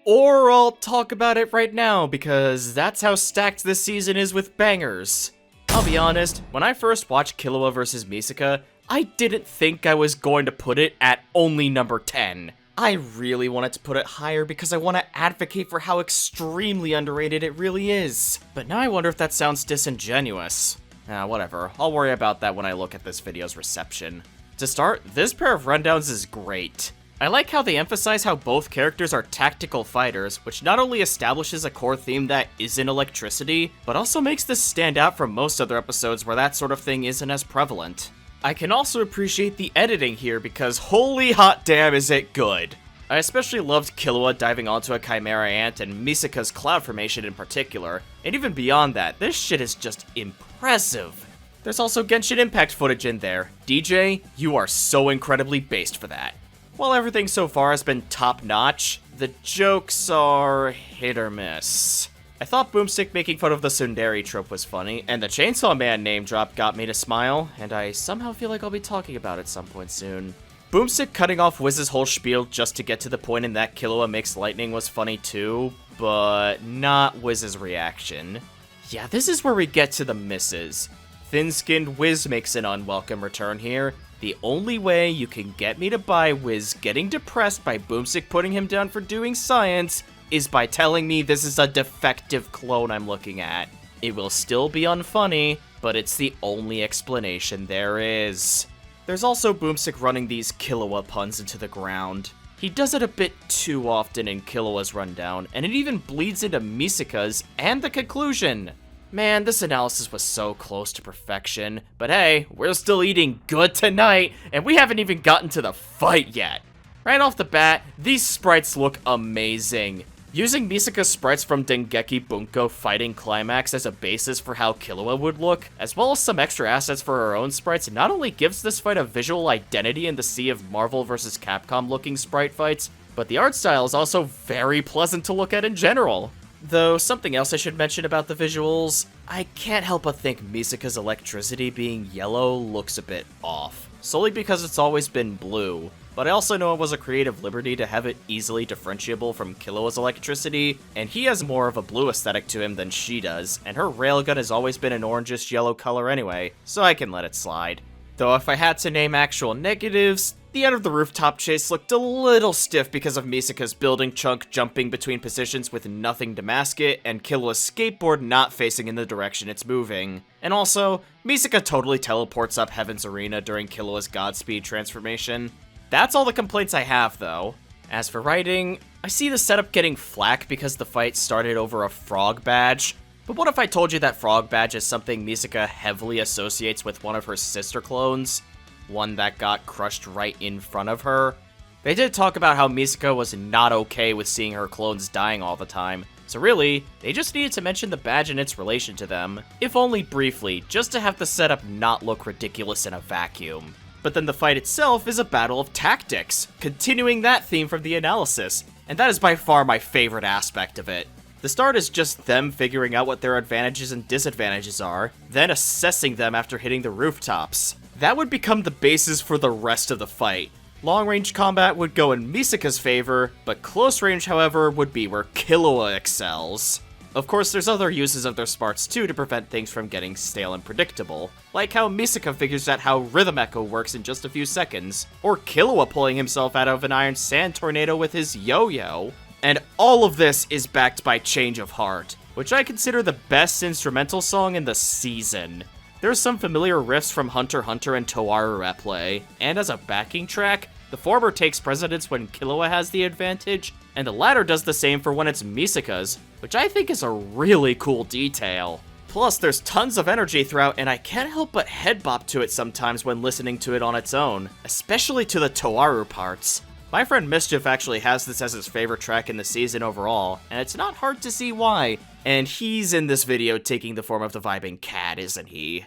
Or I'll talk about it right now, because that's how stacked this season is with bangers. I'll be honest, when I first watched Killua vs. Misaka, I didn't think I was going to put it at only number 10. I really wanted to put it higher because I want to advocate for how extremely underrated it really is. But now I wonder if that sounds disingenuous. Whatever, I'll worry about that when I look at this video's reception. To start, this pair of rundowns is great. I like how they emphasize how both characters are tactical fighters, which not only establishes a core theme that isn't electricity, but also makes this stand out from most other episodes where that sort of thing isn't as prevalent. I can also appreciate the editing here because holy hot damn is it good. I especially loved Killua diving onto a Chimera Ant and Misaka's cloud formation in particular, and even beyond that, this shit is just impressive. There's also Genshin Impact footage in there. DJ, you are so incredibly based for that. While everything so far has been top-notch, the jokes are hit or miss. I thought Boomstick making fun of the Sundari trope was funny, and the Chainsaw Man name drop got me to smile, and I somehow feel like I'll be talking about it some point soon. Boomstick cutting off Wiz's whole spiel just to get to the point in that Killua makes lightning was funny too, but not Wiz's reaction. Yeah, this is where we get to the misses. Thin-skinned Wiz makes an unwelcome return here. The only way you can get me to buy Wiz getting depressed by Boomstick putting him down for doing science is by telling me this is a defective clone I'm looking at. It will still be unfunny, but it's the only explanation there is. There's also Boomstick running these Killua puns into the ground. He does it a bit too often in Killua's rundown, and it even bleeds into Misaka's and the conclusion. Man, this analysis was so close to perfection, but hey, we're still eating good tonight, and we haven't even gotten to the fight yet. Right off the bat, these sprites look amazing. Using Misaka's sprites from Dengeki Bunko Fighting Climax as a basis for how Killua would look, as well as some extra assets for her own sprites, not only gives this fight a visual identity in the sea of Marvel vs. Capcom looking sprite fights, but the art style is also very pleasant to look at in general. Though, something else I should mention about the visuals, I can't help but think Misaka's electricity being yellow looks a bit off, solely because it's always been blue, but I also know it was a creative liberty to have it easily differentiable from Killua's electricity, and he has more of a blue aesthetic to him than she does, and her railgun has always been an orangish-yellow color anyway, so I can let it slide. Though if I had to name actual negatives, the end of the rooftop chase looked a little stiff because of Misaka's building chunk jumping between positions with nothing to mask it, and Killua's skateboard not facing in the direction it's moving. And also, Misaka totally teleports up Heaven's Arena during Killua's Godspeed transformation. That's all the complaints I have, though. As for writing, I see the setup getting flack because the fight started over a frog badge. But what if I told you that frog badge is something Misaka heavily associates with one of her sister clones? One that got crushed right in front of her? They did talk about how Misaka was not okay with seeing her clones dying all the time, so really, they just needed to mention the badge and its relation to them, if only briefly, just to have the setup not look ridiculous in a vacuum. But then the fight itself is a battle of tactics, continuing that theme from the analysis, and that is by far my favorite aspect of it. The start is just them figuring out what their advantages and disadvantages are, then assessing them after hitting the rooftops. That would become the basis for the rest of the fight. Long-range combat would go in Misaka's favor, but close range, however, would be where Killua excels. Of course, there's other uses of their smarts too to prevent things from getting stale and predictable, like how Misaka figures out how Rhythm Echo works in just a few seconds, or Killua pulling himself out of an iron sand tornado with his yo-yo. And all of this is backed by Change of Heart, which I consider the best instrumental song in the season. There's some familiar riffs from Hunter x Hunter and Toaru at play, and as a backing track, the former takes precedence when Killua has the advantage, and the latter does the same for when it's Misaka's, which I think is a really cool detail. Plus, there's tons of energy throughout, and I can't help but head bop to it sometimes when listening to it on its own, especially to the Toaru parts. My friend Mischief actually has this as his favorite track in the season overall, and it's not hard to see why. And he's in this video taking the form of the vibing cat, isn't he?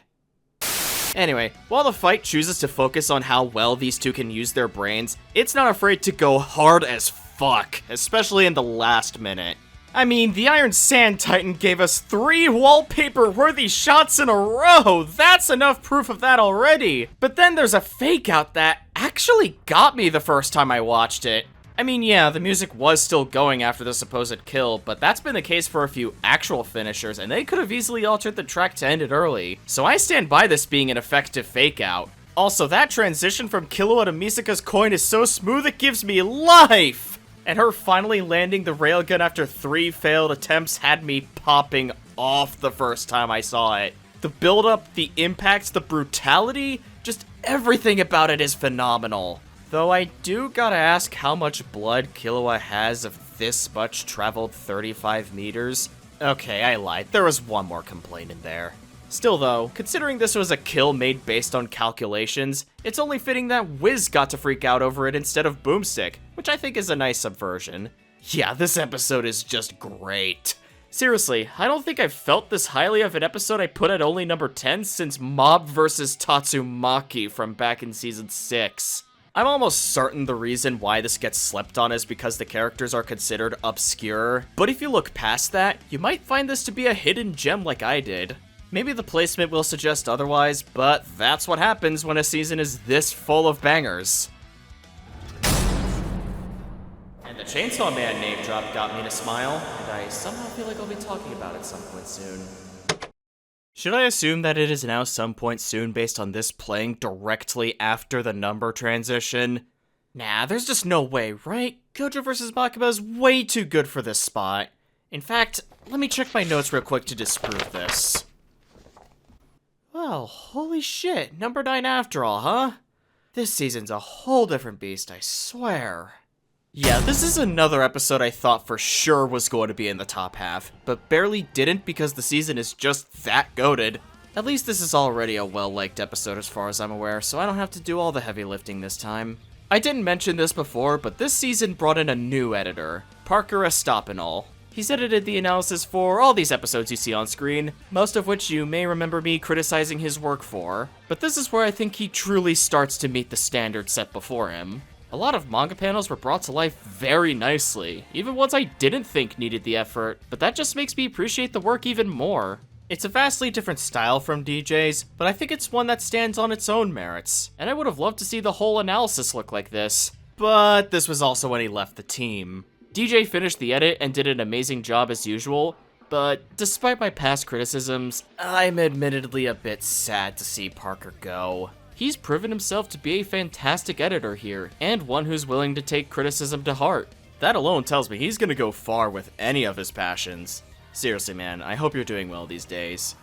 Anyway, while the fight chooses to focus on how well these two can use their brains, it's not afraid to go hard as fuck, especially in the last minute. I mean, the Iron Sand Titan gave us 3 wallpaper-worthy shots in a row! That's enough proof of that already! But then there's a fake-out that actually got me the first time I watched it. I mean, yeah, the music was still going after the supposed kill, but that's been the case for a few actual finishers, and they could have easily altered the track to end it early. So I stand by this being an effective fake-out. Also, that transition from Killua to Misaka's coin is so smooth it gives me life! And her finally landing the railgun after 3 failed attempts had me popping off the first time I saw it. The build-up, the impact, the brutality, just everything about it is phenomenal. Though I do gotta ask how much blood Killua has of this much traveled 35 meters. Okay, I lied. There was one more complaint in there. Still though, considering this was a kill made based on calculations, it's only fitting that Wiz got to freak out over it instead of Boomstick, which I think is a nice subversion. Yeah, this episode is just great. Seriously, I don't think I've felt this highly of an episode I put at only number 10 since Mob vs. Tatsumaki from back in season 6. I'm almost certain the reason why this gets slept on is because the characters are considered obscure, but if you look past that, you might find this to be a hidden gem like I did. Maybe the placement will suggest otherwise, but that's what happens when a season is this full of bangers. And the Chainsaw Man name drop got me to smile, and I somehow feel like I'll be talking about it some point soon. Should I assume that it is now some point soon based on this playing directly after the number transition? Nah, there's just no way, right? Gojo vs. Makima is way too good for this spot. In fact, let me check my notes real quick to disprove this. Well, holy shit, number 9 after all, huh? This season's a whole different beast, I swear. Yeah, this is another episode I thought for sure was going to be in the top half, but barely didn't because the season is just that goated. At least this is already a well-liked episode as far as I'm aware, so I don't have to do all the heavy lifting this time. I didn't mention this before, but this season brought in a new editor, Parker Estopinal. He's edited the analysis for all these episodes you see on screen, most of which you may remember me criticizing his work for, but this is where I think he truly starts to meet the standard set before him. A lot of manga panels were brought to life very nicely, even ones I didn't think needed the effort, but that just makes me appreciate the work even more. It's a vastly different style from DJ's, but I think it's one that stands on its own merits, and I would have loved to see the whole analysis look like this. But this was also when he left the team. DJ finished the edit and did an amazing job as usual, but despite my past criticisms, I'm admittedly a bit sad to see Parker go. He's proven himself to be a fantastic editor here, and one who's willing to take criticism to heart. That alone tells me he's gonna go far with any of his passions. Seriously man, I hope you're doing well these days.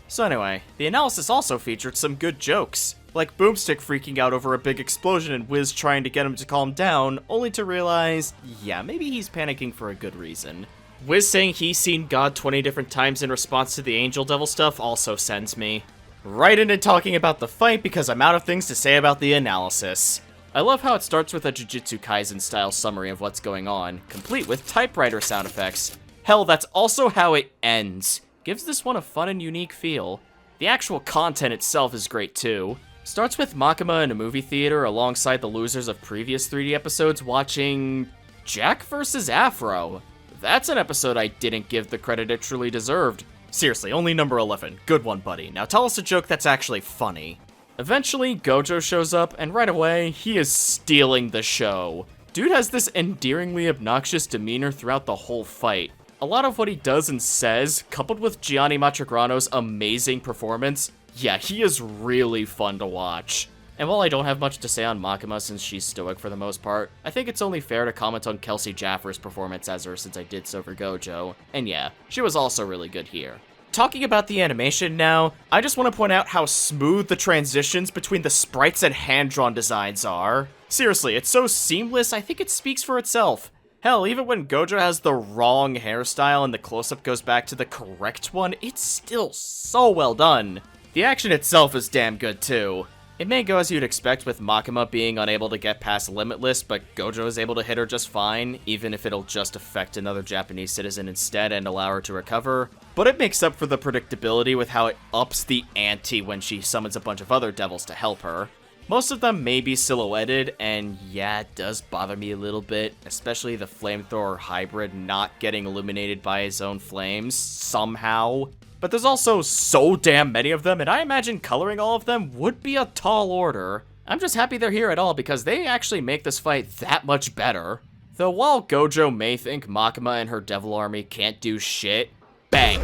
So anyway, the analysis also featured some good jokes, like Boomstick freaking out over a big explosion and Wiz trying to get him to calm down, only to realize, yeah, maybe he's panicking for a good reason. Wiz saying he's seen God 20 different times in response to the Angel Devil stuff also sends me right into talking about the fight because I'm out of things to say about the analysis. I love how it starts with a Jujutsu Kaisen style summary of what's going on, complete with typewriter sound effects. Hell, that's also how it ends. Gives this one a fun and unique feel. The actual content itself is great too. Starts with Makima in a movie theater alongside the losers of previous 3D episodes watching Jack vs. Afro. That's an episode I didn't give the credit it truly deserved. Seriously, only number 11. Good one, buddy. Now tell us a joke that's actually funny. Eventually, Gojo shows up, and right away, he is stealing the show. Dude has this endearingly obnoxious demeanor throughout the whole fight. A lot of what he does and says, coupled with Gianni Matrigrano's amazing performance, yeah, he is really fun to watch. And while I don't have much to say on Makima since she's stoic for the most part, I think it's only fair to comment on Kelsey Jaffer's performance as her since I did so for Gojo, and yeah, she was also really good here. Talking about the animation now, I just want to point out how smooth the transitions between the sprites and hand-drawn designs are. Seriously, it's so seamless, I think it speaks for itself. Hell, even when Gojo has the wrong hairstyle and the close-up goes back to the correct one, it's still so well done. The action itself is damn good too. It may go as you'd expect with Makima being unable to get past Limitless, but Gojo is able to hit her just fine, even if it'll just affect another Japanese citizen instead and allow her to recover. But it makes up for the predictability with how it ups the ante when she summons a bunch of other devils to help her. Most of them may be silhouetted, and yeah, it does bother me a little bit, especially the flamethrower hybrid not getting illuminated by his own flames, somehow. But there's also so damn many of them, and I imagine coloring all of them would be a tall order. I'm just happy they're here at all because they actually make this fight that much better. Though while Gojo may think Makima and her devil army can't do shit, bang,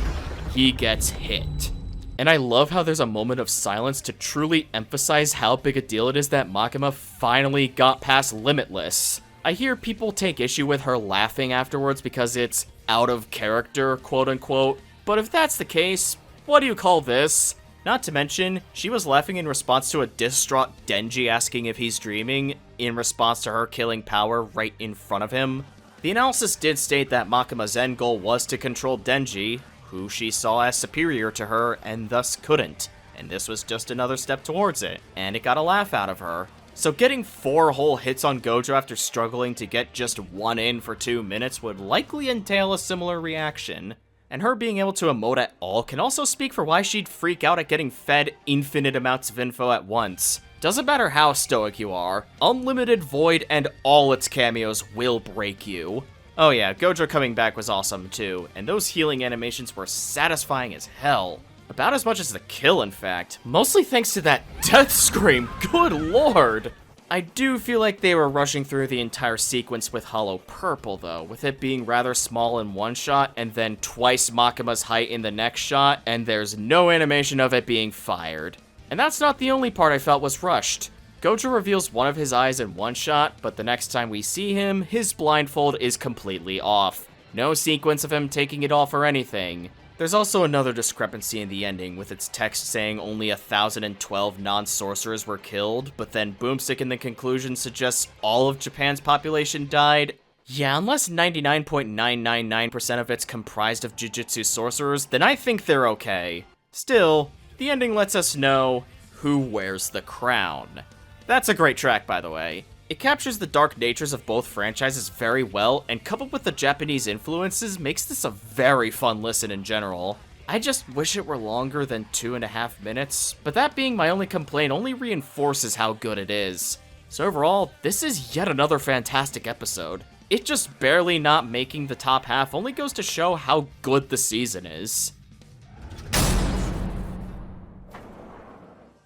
he gets hit. And I love how there's a moment of silence to truly emphasize how big a deal it is that Makima finally got past Limitless. I hear people take issue with her laughing afterwards because it's out of character, quote unquote. But if that's the case, what do you call this? Not to mention, she was laughing in response to a distraught Denji asking if he's dreaming, in response to her killing Power right in front of him. The analysis did state that Makima's end goal was to control Denji, who she saw as superior to her and thus couldn't, and this was just another step towards it, and it got a laugh out of her. So getting 4 whole hits on Gojo after struggling to get just 1 in for 2 minutes would likely entail a similar reaction. And her being able to emote at all can also speak for why she'd freak out at getting fed infinite amounts of info at once. Doesn't matter how stoic you are, Unlimited Void and all its cameos will break you. Oh yeah, Gojo coming back was awesome too, and those healing animations were satisfying as hell. About as much as the kill, in fact. Mostly thanks to that death scream, good lord! I do feel like they were rushing through the entire sequence with Hollow Purple, though, with it being rather small in one shot, and then twice Makima's height in the next shot, and there's no animation of it being fired. And that's not the only part I felt was rushed. Gojo reveals one of his eyes in one shot, but the next time we see him, his blindfold is completely off. No sequence of him taking it off or anything. There's also another discrepancy in the ending, with its text saying only 1,012 non-sorcerers were killed, but then Boomstick in the conclusion suggests all of Japan's population died. Yeah, unless 99.999% of it's comprised of Jujutsu sorcerers, then I think they're okay. Still, the ending lets us know who wears the crown. That's a great track, by the way. It captures the dark natures of both franchises very well, and coupled with the Japanese influences, makes this a very fun listen in general. I just wish it were longer than 2.5 minutes, but that being my only complaint only reinforces how good it is. So overall, this is yet another fantastic episode. It just barely not making the top half only goes to show how good the season is.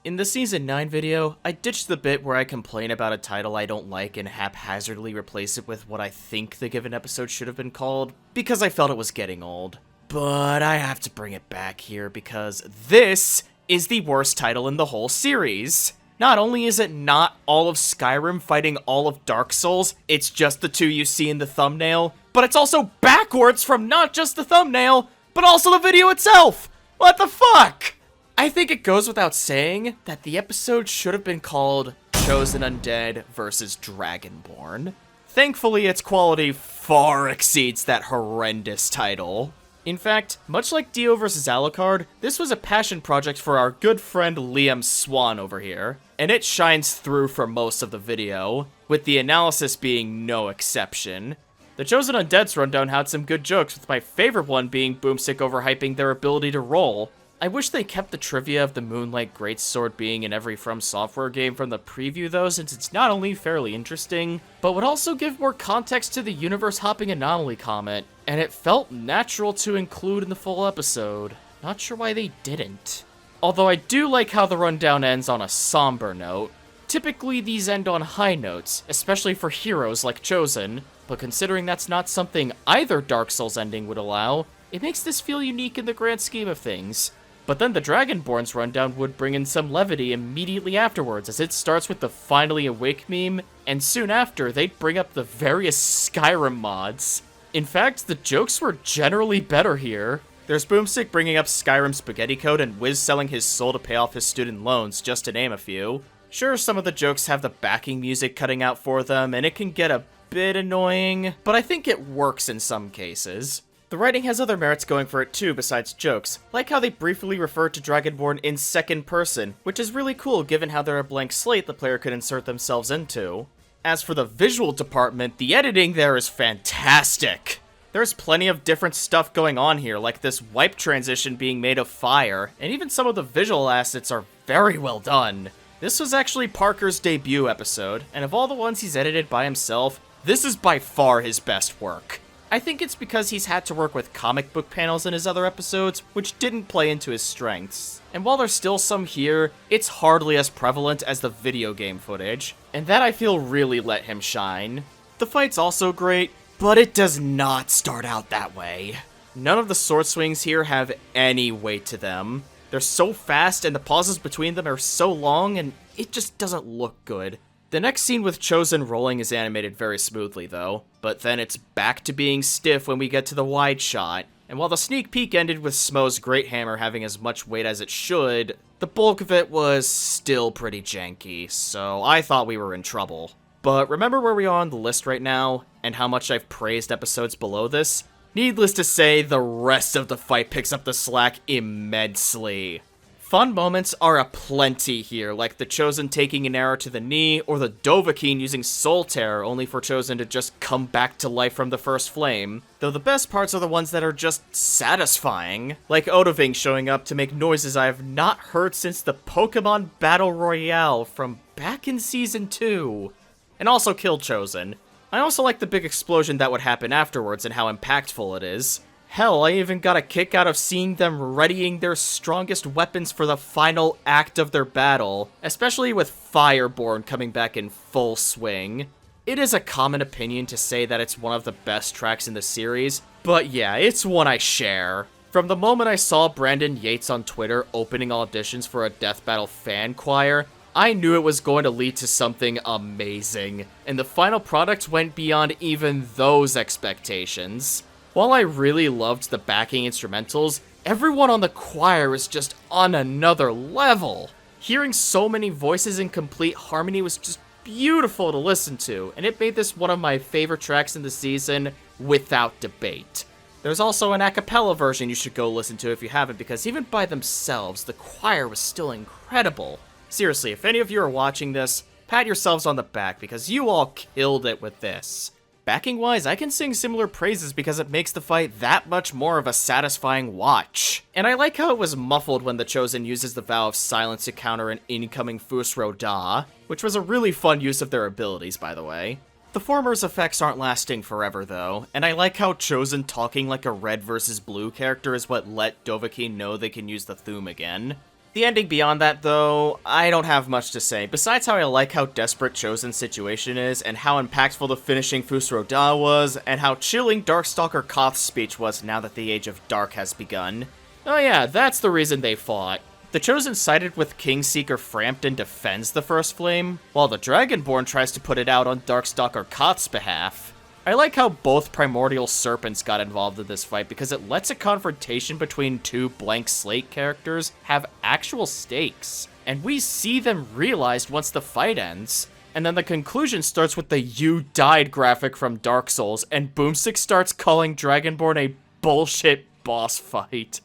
In the Season 9 video, I ditched the bit where I complain about a title I don't like and haphazardly replace it with what I think the given episode should have been called, because I felt it was getting old. But I have to bring it back here because this is the worst title in the whole series. Not only is it not all of Skyrim fighting all of Dark Souls, it's just the 2 you see in the thumbnail, but it's also backwards from not just the thumbnail, but also the video itself! What the fuck? I think it goes without saying that the episode should have been called Chosen Undead vs. Dragonborn. Thankfully, its quality far exceeds that horrendous title. In fact, much like Dio vs. Alucard, this was a passion project for our good friend Liam Swan over here, and it shines through for most of the video, with the analysis being no exception. The Chosen Undead's rundown had some good jokes, with my favorite one being Boomstick overhyping their ability to roll. I wish they kept the trivia of the Moonlight Greatsword being in every From Software game from the preview though, since it's not only fairly interesting, but would also give more context to the universe-hopping anomaly comment, and it felt natural to include in the full episode. Not sure why they didn't. Although I do like how the rundown ends on a somber note. Typically these end on high notes, especially for heroes like Chosen, but considering that's not something either Dark Souls ending would allow, it makes this feel unique in the grand scheme of things. But then the Dragonborn's rundown would bring in some levity immediately afterwards, as it starts with the finally awake meme, and soon after, they'd bring up the various Skyrim mods. In fact, the jokes were generally better here. There's Boomstick bringing up Skyrim spaghetti code and Wiz selling his soul to pay off his student loans, just to name a few. Sure, some of the jokes have the backing music cutting out for them, and it can get a bit annoying, but I think it works in some cases. The writing has other merits going for it too besides jokes, like how they briefly refer to Dragonborn in second person, which is really cool given how they're a blank slate the player could insert themselves into. As for the visual department, the editing there is fantastic. There's plenty of different stuff going on here, like this wipe transition being made of fire, and even some of the visual assets are very well done. This was actually Parker's debut episode, and of all the ones he's edited by himself, this is by far his best work. I think it's because he's had to work with comic book panels in his other episodes, which didn't play into his strengths. And while there's still some here, it's hardly as prevalent as the video game footage, and that I feel really let him shine. The fight's also great, but it does not start out that way. None of the sword swings here have any weight to them. They're so fast and the pauses between them are so long, and it just doesn't look good. The next scene with Chosen rolling is animated very smoothly though, but then it's back to being stiff when we get to the wide shot, and while the sneak peek ended with Smo's Great Hammer having as much weight as it should, the bulk of it was still pretty janky, so I thought we were in trouble. But remember where we are on the list right now, and how much I've praised episodes below this? Needless to say, the rest of the fight picks up the slack immensely. Fun moments are aplenty here, like the Chosen taking an arrow to the knee, or the Dovahkiin using Soul Terror only for Chosen to just come back to life from the first flame. Though the best parts are the ones that are just satisfying, like Odoving showing up to make noises I have not heard since the Pokemon Battle Royale from back in Season 2. And also kill Chosen. I also like the big explosion that would happen afterwards and how impactful it is. Hell, I even got a kick out of seeing them readying their strongest weapons for the final act of their battle, especially with Fireborn coming back in full swing. It is a common opinion to say that it's one of the best tracks in the series, but yeah, it's one I share. From the moment I saw Brandon Yates on Twitter opening auditions for a Death Battle fan choir, I knew it was going to lead to something amazing, and the final product went beyond even those expectations. While I really loved the backing instrumentals, everyone on the choir is just on another level. Hearing so many voices in complete harmony was just beautiful to listen to, and it made this one of my favorite tracks in the season without debate. There's also an a cappella version you should go listen to if you haven't, because even by themselves, the choir was still incredible. Seriously, if any of you are watching this, pat yourselves on the back, because you all killed it with this. Backing-wise, I can sing similar praises because it makes the fight that much more of a satisfying watch. And I like how it was muffled when the Chosen uses the Vow of Silence to counter an incoming Fusro Da, which was a really fun use of their abilities, by the way. The former's effects aren't lasting forever, though, and I like how Chosen talking like a red versus blue character is what let Dovahkiin know they can use the Thum again. The ending beyond that, though, I don't have much to say, besides how I like how desperate Chosen's situation is, and how impactful the finishing Fusro Da was, and how chilling Darkstalker Koth's speech was now that the Age of Dark has begun. Oh yeah, that's the reason they fought. The Chosen sided with Kingseeker Frampton defends the First Flame, while the Dragonborn tries to put it out on Darkstalker Koth's behalf. I like how both Primordial Serpents got involved in this fight because it lets a confrontation between two blank slate characters have actual stakes, and we see them realized once the fight ends. And then the conclusion starts with the "You died" graphic from Dark Souls, and Boomstick starts calling Dragonborn a bullshit boss fight.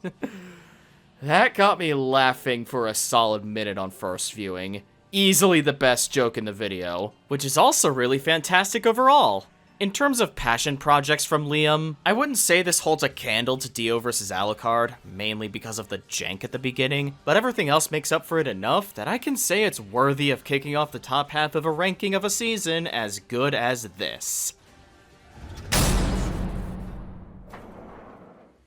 That got me laughing for a solid minute on first viewing. Easily the best joke in the video, which is also really fantastic overall. In terms of passion projects from Liam, I wouldn't say this holds a candle to Dio vs. Alucard, mainly because of the jank at the beginning, but everything else makes up for it enough that I can say it's worthy of kicking off the top half of a ranking of a season as good as this.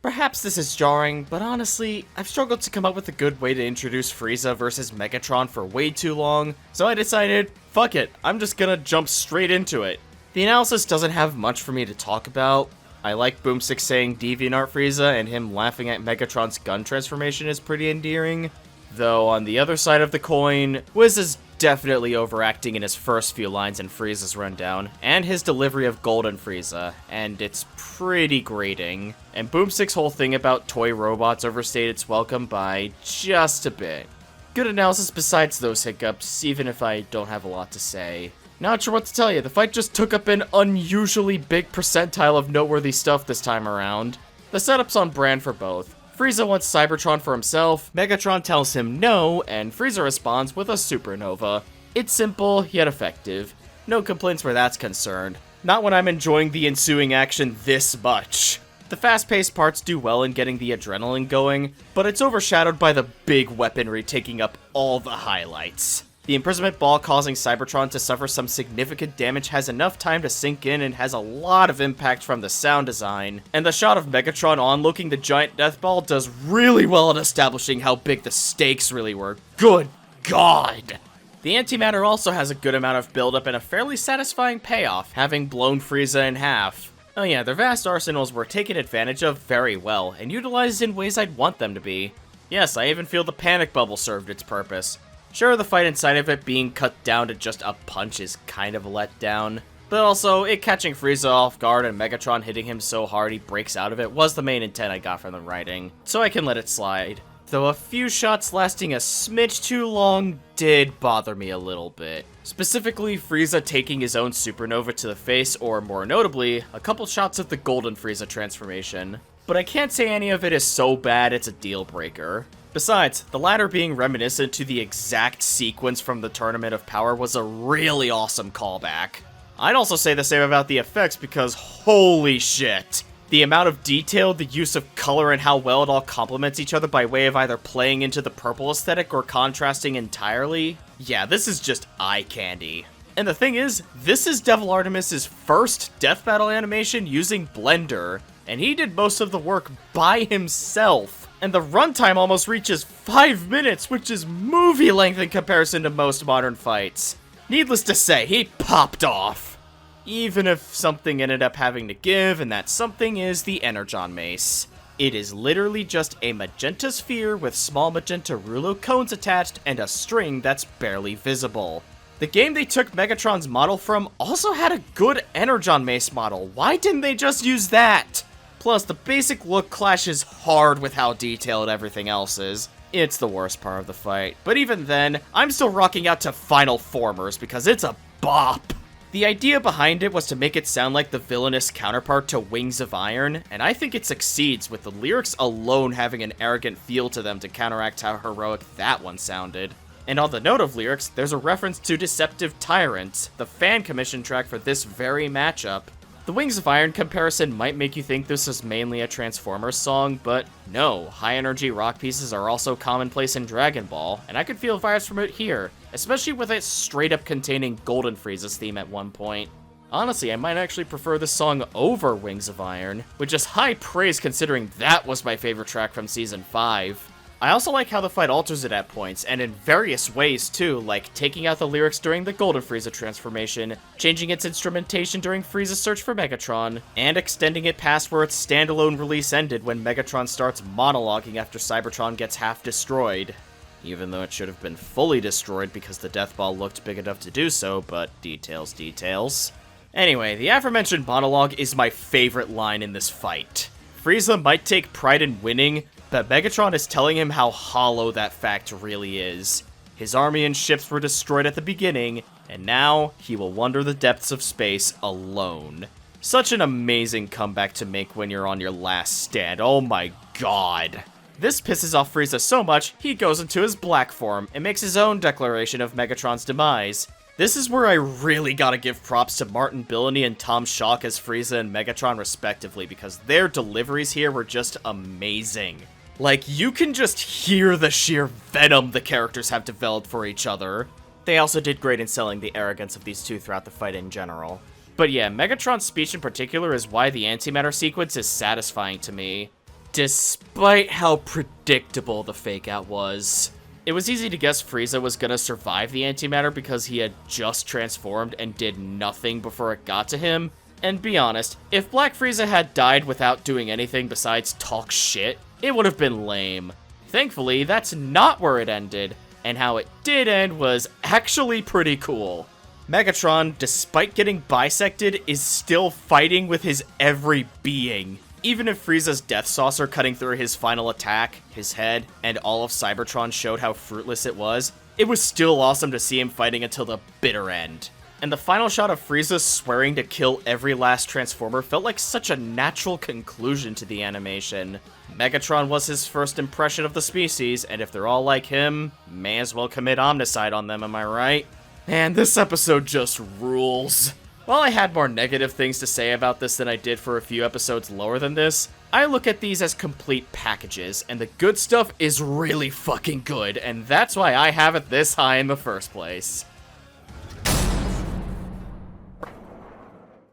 Perhaps this is jarring, but honestly, I've struggled to come up with a good way to introduce Frieza versus Megatron for way too long, so I decided, fuck it, I'm just gonna jump straight into it. The analysis doesn't have much for me to talk about. I like Boomstick saying DeviantArt Frieza, and him laughing at Megatron's gun transformation is pretty endearing. Though, on the other side of the coin, Wiz is definitely overacting in his first few lines in Frieza's rundown, and his delivery of Golden Frieza, and it's pretty grating. And Boomstick's whole thing about toy robots overstayed its welcome by just a bit. Good analysis besides those hiccups, even if I don't have a lot to say. Not sure what to tell you, the fight just took up an unusually big percentile of noteworthy stuff this time around. The setup's on brand for both. Frieza wants Cybertron for himself, Megatron tells him no, and Frieza responds with a supernova. It's simple, yet effective. No complaints where that's concerned. Not when I'm enjoying the ensuing action this much. The fast-paced parts do well in getting the adrenaline going, but it's overshadowed by the big weaponry taking up all the highlights. The imprisonment ball causing Cybertron to suffer some significant damage has enough time to sink in and has a lot of impact from the sound design. And the shot of Megatron onlooking the giant death ball does really well in establishing how big the stakes really were. Good God! The antimatter also has a good amount of buildup and a fairly satisfying payoff, having blown Frieza in half. Oh yeah, their vast arsenals were taken advantage of very well, and utilized in ways I'd want them to be. Yes, I even feel the panic bubble served its purpose. Sure, the fight inside of it being cut down to just a punch is kind of a letdown, but also, it catching Frieza off guard and Megatron hitting him so hard he breaks out of it was the main intent I got from the writing, so I can let it slide. Though a few shots lasting a smidge too long did bother me a little bit. Specifically, Frieza taking his own supernova to the face, or more notably, a couple shots of the Golden Frieza transformation. But I can't say any of it is so bad it's a deal breaker. Besides, the latter being reminiscent to the exact sequence from the Tournament of Power was a really awesome callback. I'd also say the same about the effects because holy shit! The amount of detail, the use of color, and how well it all complements each other by way of either playing into the purple aesthetic or contrasting entirely. Yeah, this is just eye candy. And the thing is, this is Devil Artemis's first death battle animation using Blender, and he did most of the work by himself. And the runtime almost reaches 5 minutes, which is movie length in comparison to most modern fights. Needless to say, he popped off. Even if something ended up having to give, and that something is the Energon Mace. It is literally just a magenta sphere with small magenta Rulo cones attached and a string that's barely visible. The game they took Megatron's model from also had a good Energon Mace model. Why didn't they just use that? Plus, the basic look clashes hard with how detailed everything else is. It's the worst part of the fight. But even then, I'm still rocking out to Final Formers because it's a bop. The idea behind it was to make it sound like the villainous counterpart to Wings of Iron, and I think it succeeds with the lyrics alone having an arrogant feel to them to counteract how heroic that one sounded. And on the note of lyrics, there's a reference to Deceptive Tyrant, the fan commission track for this very matchup. The Wings of Iron comparison might make you think this is mainly a Transformers song, but no, high-energy rock pieces are also commonplace in Dragon Ball, and I could feel vibes from it here, especially with it straight-up containing Golden Frieza's theme at one point. Honestly, I might actually prefer this song over Wings of Iron, which is high praise considering that was my favorite track from Season 5. I also like how the fight alters it at points, and in various ways too, like taking out the lyrics during the Golden Frieza transformation, changing its instrumentation during Frieza's search for Megatron, and extending it past where its standalone release ended when Megatron starts monologuing after Cybertron gets half destroyed. Even though it should have been fully destroyed because the Death Ball looked big enough to do so, but details. Anyway, the aforementioned monologue is my favorite line in this fight. Frieza might take pride in winning, but Megatron is telling him how hollow that fact really is. His army and ships were destroyed at the beginning, and now he will wander the depths of space alone. Such an amazing comeback to make when you're on your last stand, oh my god. This pisses off Frieza so much, he goes into his black form and makes his own declaration of Megatron's demise. This is where I really gotta give props to Martin Billany and Tom Schock as Frieza and Megatron respectively, because their deliveries here were just amazing. Like, you can just hear the sheer venom the characters have developed for each other. They also did great in selling the arrogance of these two throughout the fight in general. But yeah, Megatron's speech in particular is why the antimatter sequence is satisfying to me, despite how predictable the fake-out was. It was easy to guess Frieza was gonna survive the antimatter because he had just transformed and did nothing before it got to him, And be honest, if Black Frieza had died without doing anything besides talk shit, it would have been lame. Thankfully, that's not where it ended, and how it did end was actually pretty cool. Megatron, despite getting bisected, is still fighting with his every being. Even if Frieza's Death Saucer cutting through his final attack, his head, and all of Cybertron showed how fruitless it was still awesome to see him fighting until the bitter end. And the final shot of Frieza swearing to kill every last Transformer felt like such a natural conclusion to the animation. Megatron was his first impression of the species, and if they're all like him, may as well commit Omnicide on them, am I right? Man, this episode just rules. While I had more negative things to say about this than I did for a few episodes lower than this, I look at these as complete packages, and the good stuff is really fucking good, and that's why I have it this high in the first place.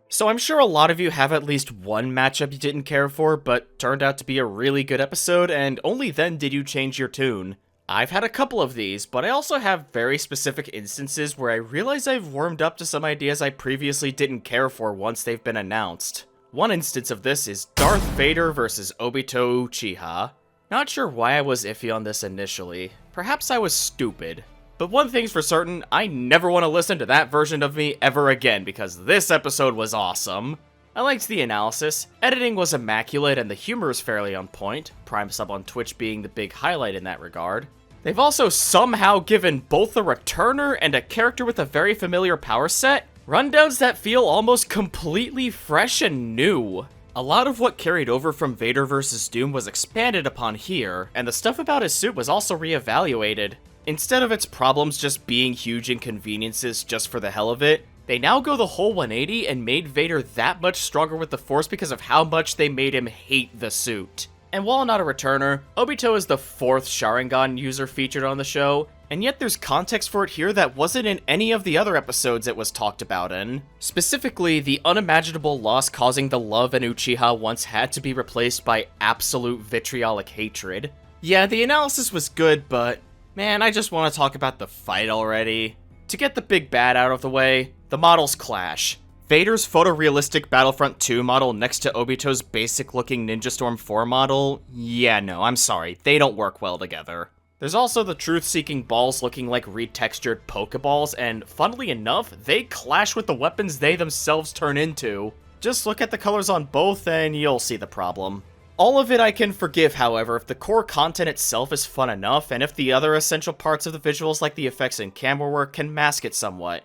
So I'm sure a lot of you have at least one matchup you didn't care for, but turned out to be a really good episode, and only then did you change your tune. I've had a couple of these, but I also have very specific instances where I realize I've warmed up to some ideas I previously didn't care for once they've been announced. One instance of this is Darth Vader versus Obito Uchiha. Not sure why I was iffy on this initially. Perhaps I was stupid. But one thing's for certain, I never want to listen to that version of me ever again because this episode was awesome. I liked the analysis, editing was immaculate, and the humor is fairly on point, Prime Sub on Twitch being the big highlight in that regard. They've also somehow given both a returner and a character with a very familiar power set rundowns that feel almost completely fresh and new. A lot of what carried over from Vader vs. Doom was expanded upon here, and the stuff about his suit was also reevaluated. Instead of its problems just being huge inconveniences just for the hell of it, they now go the whole 180 and made Vader that much stronger with the Force because of how much they made him hate the suit. And while not a returner, Obito is the 4th Sharingan user featured on the show, and yet there's context for it here that wasn't in any of the other episodes it was talked about in. Specifically, the unimaginable loss causing the love in Uchiha once had to be replaced by absolute vitriolic hatred. Yeah, the analysis was good, but man, I just want to talk about the fight already. To get the big bad out of the way, the models clash. Vader's photorealistic Battlefront 2 model next to Obito's basic-looking Ninja Storm 4 model, yeah, no, I'm sorry, they don't work well together. There's also the truth-seeking balls looking like retextured Pokeballs, and funnily enough, they clash with the weapons they themselves turn into. Just look at the colors on both and you'll see the problem. All of it I can forgive, however, if the core content itself is fun enough, and if the other essential parts of the visuals like the effects and camera work can mask it somewhat.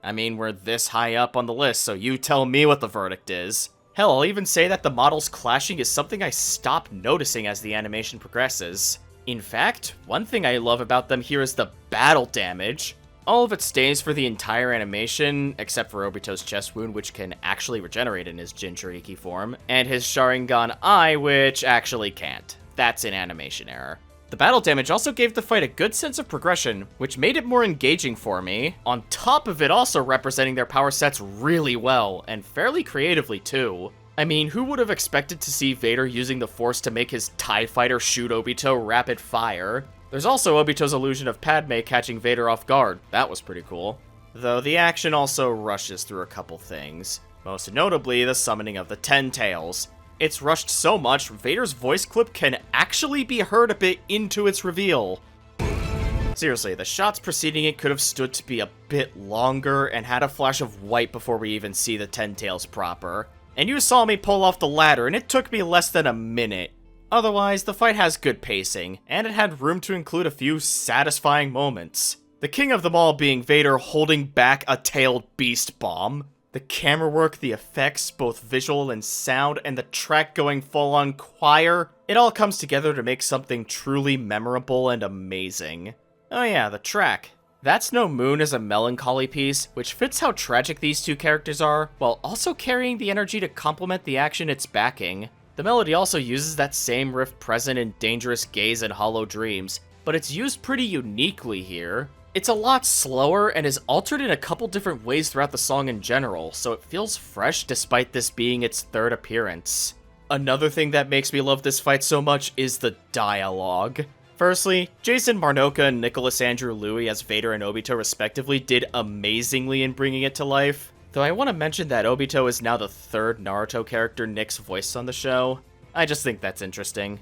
I mean, we're this high up on the list, so you tell me what the verdict is. Hell, I'll even say that the models clashing is something I stopped noticing as the animation progresses. In fact, one thing I love about them here is the battle damage. All of it stays for the entire animation, except for Obito's chest wound, which can actually regenerate in his Jinchuriki form, and his Sharingan eye, which actually can't. That's an animation error. The battle damage also gave the fight a good sense of progression, which made it more engaging for me, on top of it also representing their power sets really well, and fairly creatively too. I mean, who would have expected to see Vader using the Force to make his TIE fighter shoot Obito rapid fire? There's also Obito's illusion of Padme catching Vader off guard. That was pretty cool. Though the action also rushes through a couple things. Most notably, the summoning of the Ten Tails. It's rushed so much, Vader's voice clip can actually be heard a bit into its reveal. Seriously, the shots preceding it could have stood to be a bit longer and had a flash of white before we even see the Ten Tails proper. And you saw me pull off the ladder, and it took me less than a minute. Otherwise, the fight has good pacing, and it had room to include a few satisfying moments. The king of them all being Vader holding back a tailed beast bomb. The camera work, the effects, both visual and sound, and the track going full-on choir, it all comes together to make something truly memorable and amazing. Oh yeah, the track. That's No Moon is a melancholy piece, which fits how tragic these two characters are, while also carrying the energy to complement the action it's backing. The melody also uses that same riff present in Dangerous Gaze and Hollow Dreams, but it's used pretty uniquely here. It's a lot slower and is altered in a couple different ways throughout the song in general, so it feels fresh despite this being its 3rd appearance. Another thing that makes me love this fight so much is the dialogue. Firstly, Jason Marnocha and Nicholas Andrew Louis as Vader and Obito respectively did amazingly in bringing it to life. Though I want to mention that Obito is now the third Naruto character Nick's voiced on the show. I just think that's interesting.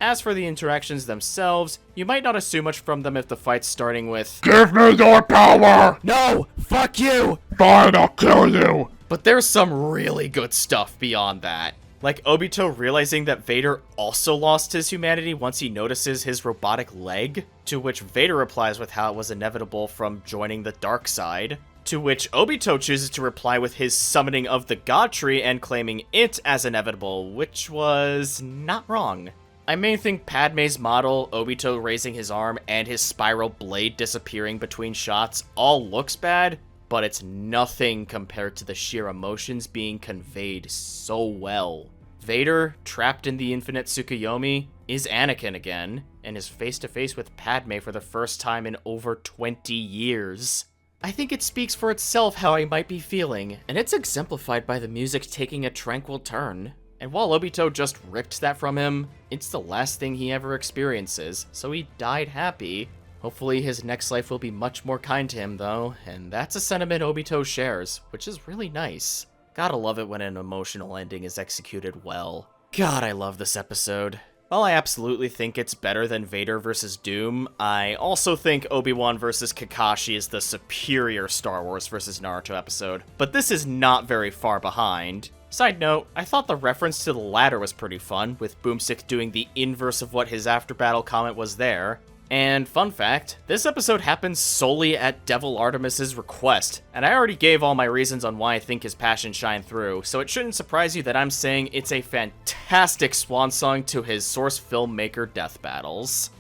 As for the interactions themselves, you might not assume much from them if the fight's starting with, "Give me your power!" "No! Fuck you!" "Fine, I'll kill you!" But there's some really good stuff beyond that. Like Obito realizing that Vader also lost his humanity once he notices his robotic leg, to which Vader replies with how it was inevitable from joining the dark side, to which Obito chooses to reply with his summoning of the God Tree and claiming it as inevitable, which was not wrong. I may think Padme's model, Obito raising his arm, and his spiral blade disappearing between shots all looks bad, but it's nothing compared to the sheer emotions being conveyed so well. Vader, trapped in the infinite Tsukuyomi, is Anakin again, and is face to face with Padme for the first time in over 20 years. I think it speaks for itself how I might be feeling, and it's exemplified by the music taking a tranquil turn. And while Obito just ripped that from him, it's the last thing he ever experiences, so he died happy. Hopefully his next life will be much more kind to him though, and that's a sentiment Obito shares, which is really nice. Gotta love it when an emotional ending is executed well. God, I love this episode. While I absolutely think it's better than Vader vs. Doom, I also think Obi-Wan vs. Kakashi is the superior Star Wars vs. Naruto episode, but this is not very far behind. Side note, I thought the reference to the latter was pretty fun, with Boomstick doing the inverse of what his after-battle comment was there. And fun fact, this episode happens solely at Devil Artemis's request, and I already gave all my reasons on why I think his passion shined through, so it shouldn't surprise you that I'm saying it's a fantastic swan song to his source filmmaker death battles.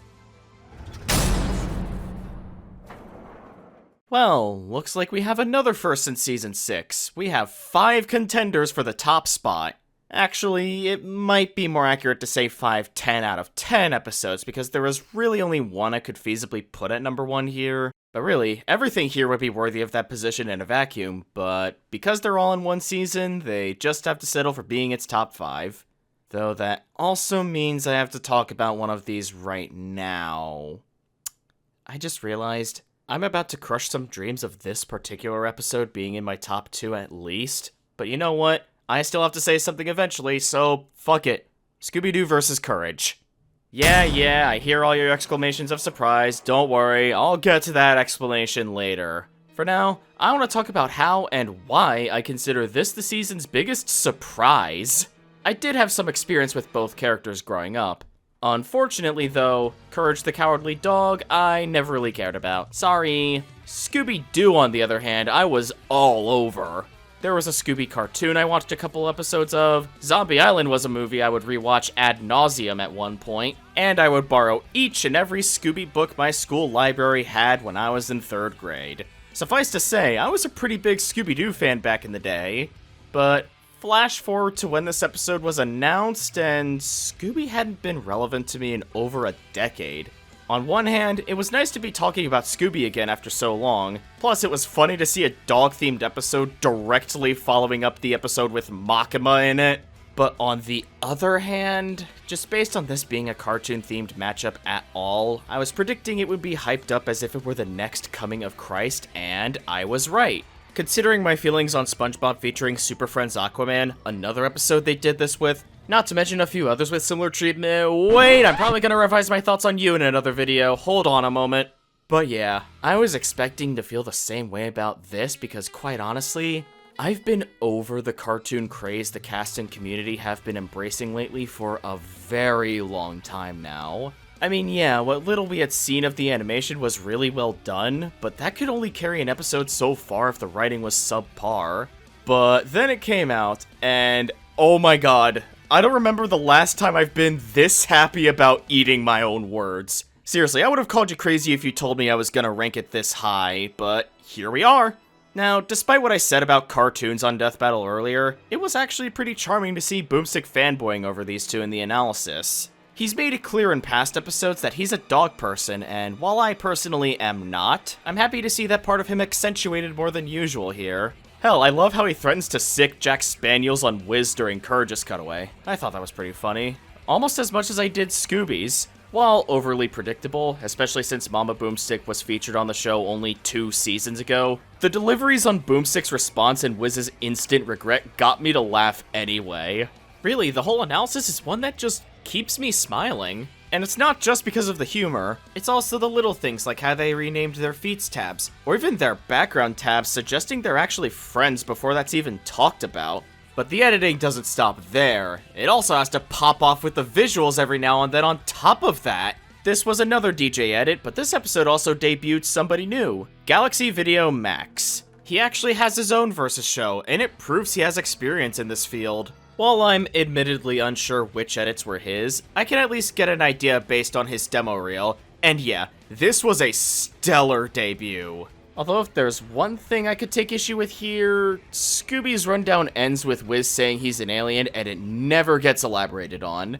Well, looks like we have another first in Season 6. We have 5 contenders for the top spot. Actually, it might be more accurate to say 5 10 out of 10 episodes, because there is really only one I could feasibly put at number 1 here. But really, everything here would be worthy of that position in a vacuum, but because they're all in one season, they just have to settle for being its top 5. Though that also means I have to talk about one of these right now. I just realized I'm about to crush some dreams of this particular episode being in my top 2 at least, but you know what? I still have to say something eventually, so fuck it. Scooby-Doo vs. Courage. Yeah, I hear all your exclamations of surprise. Don't worry, I'll get to that explanation later. For now, I want to talk about how and why I consider this the season's biggest surprise. I did have some experience with both characters growing up. Unfortunately, though, Courage the Cowardly Dog, I never really cared about. Sorry. Scooby-Doo, on the other hand, I was all over. There was a Scooby cartoon I watched a couple episodes of, Zombie Island was a movie I would rewatch ad nauseum at one point, and I would borrow each and every Scooby book my school library had when I was in 3rd grade. Suffice to say, I was a pretty big Scooby-Doo fan back in the day, but flash forward to when this episode was announced, and Scooby hadn't been relevant to me in over a decade. On one hand, it was nice to be talking about Scooby again after so long, plus it was funny to see a dog-themed episode directly following up the episode with Makima in it. But on the other hand, just based on this being a cartoon-themed matchup at all, I was predicting it would be hyped up as if it were the next coming of Christ, and I was right. Considering my feelings on SpongeBob featuring Super Friends Aquaman, another episode they did this with, not to mention a few others with similar treatment. Wait, I'm probably gonna revise my thoughts on you in another video. Hold on a moment. But yeah, I was expecting to feel the same way about this because quite honestly, I've been over the cartoon craze the cast and community have been embracing lately for a very long time now. I mean, yeah, what little we had seen of the animation was really well done, but that could only carry an episode so far if the writing was subpar. But then it came out, and oh my god, I don't remember the last time I've been this happy about eating my own words. Seriously, I would have called you crazy if you told me I was gonna rank it this high, but here we are. Now, despite what I said about cartoons on Death Battle earlier, it was actually pretty charming to see Boomstick fanboying over these two in the analysis. He's made it clear in past episodes that he's a dog person, and while I personally am not, I'm happy to see that part of him accentuated more than usual here. Hell, I love how he threatens to sick Jack Spaniels on Wiz during Courage's cutaway. I thought that was pretty funny. Almost as much as I did Scooby's. While overly predictable, especially since Mama Boomstick was featured on the show only 2 seasons ago, the deliveries on Boomstick's response and Wiz's instant regret got me to laugh anyway. Really, the whole analysis is one that just keeps me smiling. And it's not just because of the humor, it's also the little things like how they renamed their feats tabs, or even their background tabs suggesting they're actually friends before that's even talked about. But the editing doesn't stop there. It also has to pop off with the visuals every now and then on top of that. This was another DJ edit, but this episode also debuted somebody new, Galaxy Video Max. He actually has his own Versus show, and it proves he has experience in this field. While I'm admittedly unsure which edits were his, I can at least get an idea based on his demo reel, and yeah, this was a stellar debut. Although if there's one thing I could take issue with here, Scooby's rundown ends with Wiz saying he's an alien and it never gets elaborated on.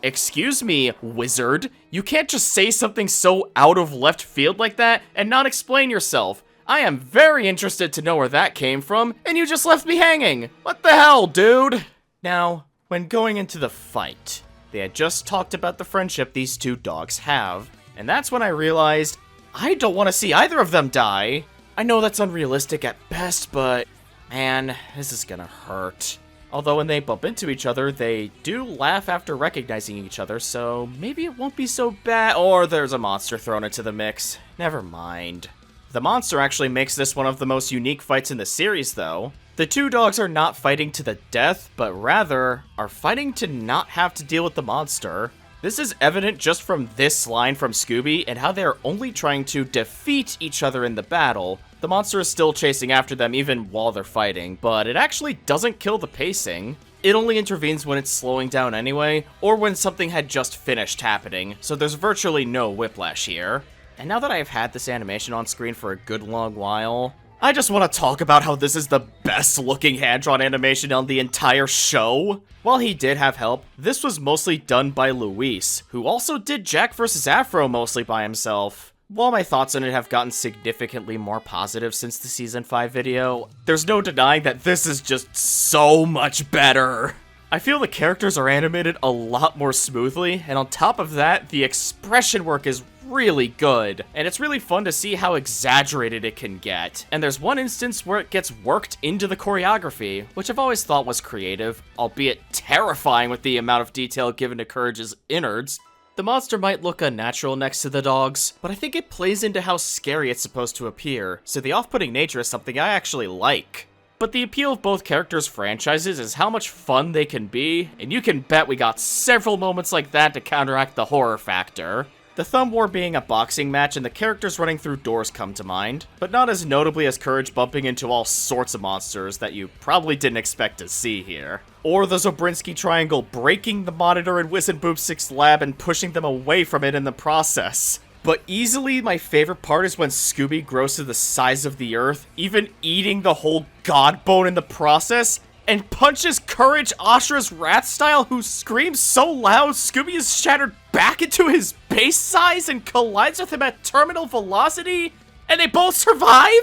Excuse me, wizard, you can't just say something so out of left field like that and not explain yourself. I am very interested to know where that came from, and you just left me hanging. What the hell, dude? Now, when going into the fight, they had just talked about the friendship these two dogs have, and that's when I realized I don't want to see either of them die. I know that's unrealistic at best, but man, this is gonna hurt. Although when they bump into each other, they do laugh after recognizing each other, so maybe it won't be so bad. Or there's a monster thrown into the mix. Never mind. The monster actually makes this one of the most unique fights in the series, though. The two dogs are not fighting to the death, but rather are fighting to not have to deal with the monster. This is evident just from this line from Scooby and how they are only trying to defeat each other in the battle. The monster is still chasing after them even while they're fighting, but it actually doesn't kill the pacing. It only intervenes when it's slowing down anyway, or when something had just finished happening, so there's virtually no whiplash here. And now that I've had this animation on screen for a good long while, I just want to talk about how this is the best looking hand-drawn animation on the entire show. While he did have help, this was mostly done by Luis, who also did Jack vs. Afro mostly by himself. While my thoughts on it have gotten significantly more positive since the Season 5 video, there's no denying that this is just so much better. I feel the characters are animated a lot more smoothly, and on top of that, the expression work is really good, and it's really fun to see how exaggerated it can get. And there's one instance where it gets worked into the choreography, which I've always thought was creative, albeit terrifying with the amount of detail given to Courage's innards. The monster might look unnatural next to the dogs, but I think it plays into how scary it's supposed to appear, so the off-putting nature is something I actually like. But the appeal of both characters' franchises is how much fun they can be, and you can bet we got several moments like that to counteract the horror factor. The thumb war being a boxing match and the characters running through doors come to mind, but not as notably as Courage bumping into all sorts of monsters that you probably didn't expect to see here. Or the Zobrinsky triangle breaking the monitor in Wiz and Boomstick's lab and pushing them away from it in the process. But easily my favorite part is when Scooby grows to the size of the earth, even eating the whole god bone in the process, and punches Courage Ashra's Wrath style, who screams so loud Scooby is shattered back into his base size and collides with him at terminal velocity, and they both survive?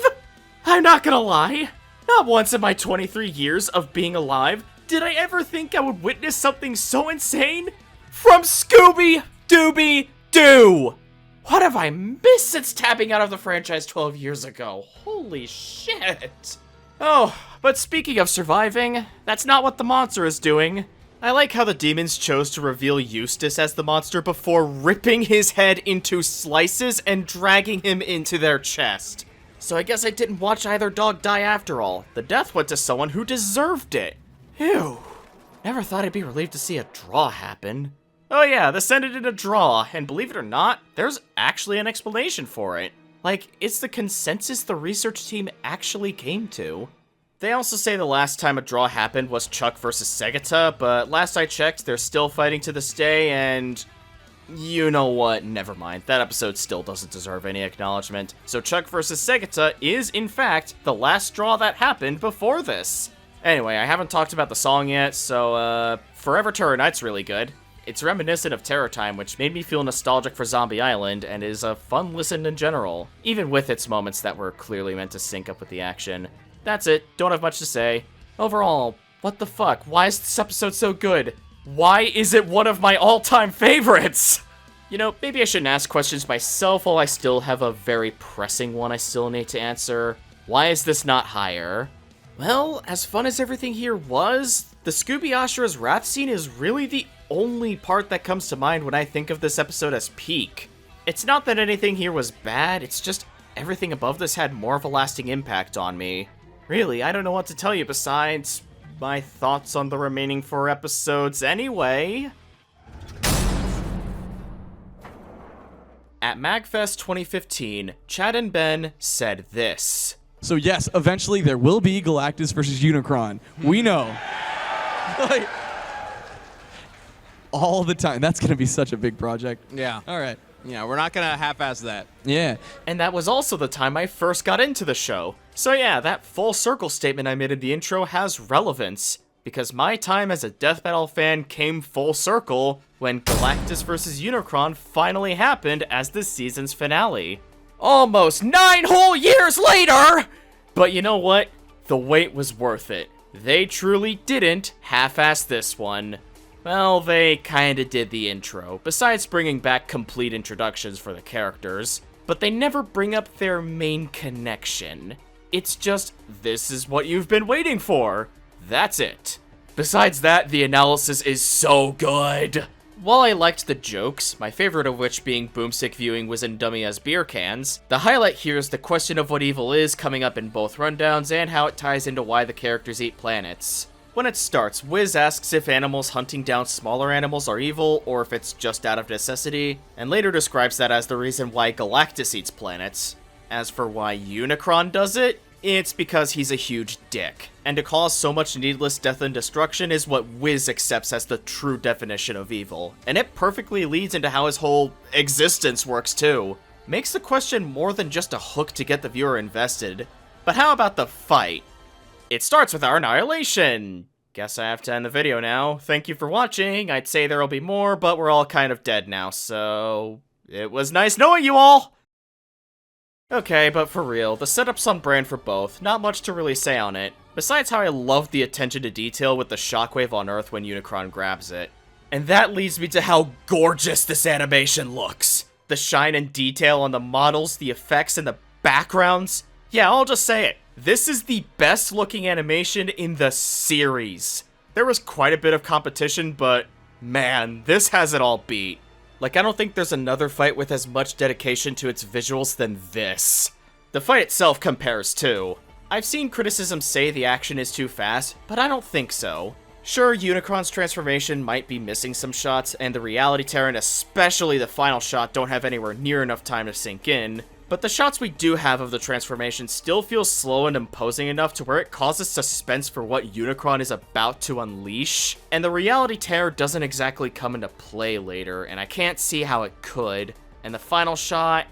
I'm not gonna lie, not once in my 23 years of being alive did I ever think I would witness something so insane from Scooby-Dooby-Doo! What have I missed since tapping out of the franchise 12 years ago? Holy shit! Oh, but speaking of surviving, that's not what the monster is doing. I like how the demons chose to reveal Eustace as the monster before ripping his head into slices and dragging him into their chest. So I guess I didn't watch either dog die after all. The death went to someone who deserved it. Ew. Never thought I'd be relieved to see a draw happen. Oh yeah, this ended in a draw, and believe it or not, there's actually an explanation for it. Like, it's the consensus the research team actually came to. They also say the last time a draw happened was Chuck versus Segata, but last I checked, they're still fighting to this day, and you know what, never mind. That episode still doesn't deserve any acknowledgement. So Chuck versus Segata is, in fact, the last draw that happened before this. Anyway, I haven't talked about the song yet, so, Forever Terror Night's really good. It's reminiscent of Terror Time, which made me feel nostalgic for Zombie Island, and is a fun listen in general, even with its moments that were clearly meant to sync up with the action. That's it, don't have much to say. Overall, what the fuck, why is this episode so good? Why is it one of my all-time favorites? You know, maybe I shouldn't ask questions myself while I still have a very pressing one I still need to answer. Why is this not higher? Well, as fun as everything here was, the Scooby Ashura's rap scene is really the only part that comes to mind when I think of this episode as peak. It's not that anything here was bad, it's just everything above this had more of a lasting impact on me. Really, I don't know what to tell you besides my thoughts on the remaining 4 episodes anyway. At MagFest 2015, Chad and Ben said this. So yes, eventually there will be Galactus versus Unicron. We know. Like, all the time. That's going to be such a big project. Yeah. All right. Yeah, we're not going to half-ass that. Yeah. And that was also the time I first got into the show. So yeah, that full circle statement I made in the intro has relevance, because my time as a death metal fan came full circle when Galactus vs. Unicron finally happened as the season's finale. Almost 9 whole years later! But you know what? The wait was worth it. They truly didn't half-ass this one. Well, they kinda did the intro, besides bringing back complete introductions for the characters, but they never bring up their main connection. It's just, this is what you've been waiting for. That's it. Besides that, the analysis is so good. While I liked the jokes, my favorite of which being boomstick viewing was in dummy as beer cans, the highlight here is the question of what evil is coming up in both rundowns and how it ties into why the characters eat planets. When it starts, Wiz asks if animals hunting down smaller animals are evil, or if it's just out of necessity, and later describes that as the reason why Galactus eats planets. As for why Unicron does it, it's because he's a huge dick, and to cause so much needless death and destruction is what Wiz accepts as the true definition of evil, and it perfectly leads into how his whole existence works too. Makes the question more than just a hook to get the viewer invested. But how about the fight? It starts with our annihilation! Guess I have to end the video now. Thank you for watching. I'd say there'll be more, but we're all kind of dead now, so it was nice knowing you all! Okay, but for real, the setup's on brand for both, not much to really say on it, besides how I love the attention to detail with the shockwave on Earth when Unicron grabs it. And that leads me to how gorgeous this animation looks! The shine and detail on the models, the effects, and the backgrounds. Yeah, I'll just say it. This is the best looking animation in the series. There was quite a bit of competition, but man, this has it all beat. Like, I don't think there's another fight with as much dedication to its visuals than this. The fight itself compares too. I've seen criticism say the action is too fast, but I don't think so. Sure, Unicron's transformation might be missing some shots, and the reality tear and especially the final shot don't have anywhere near enough time to sink in, but the shots we do have of the transformation still feel slow and imposing enough to where it causes suspense for what Unicron is about to unleash, and the reality tear doesn't exactly come into play later, and I can't see how it could, and the final shot,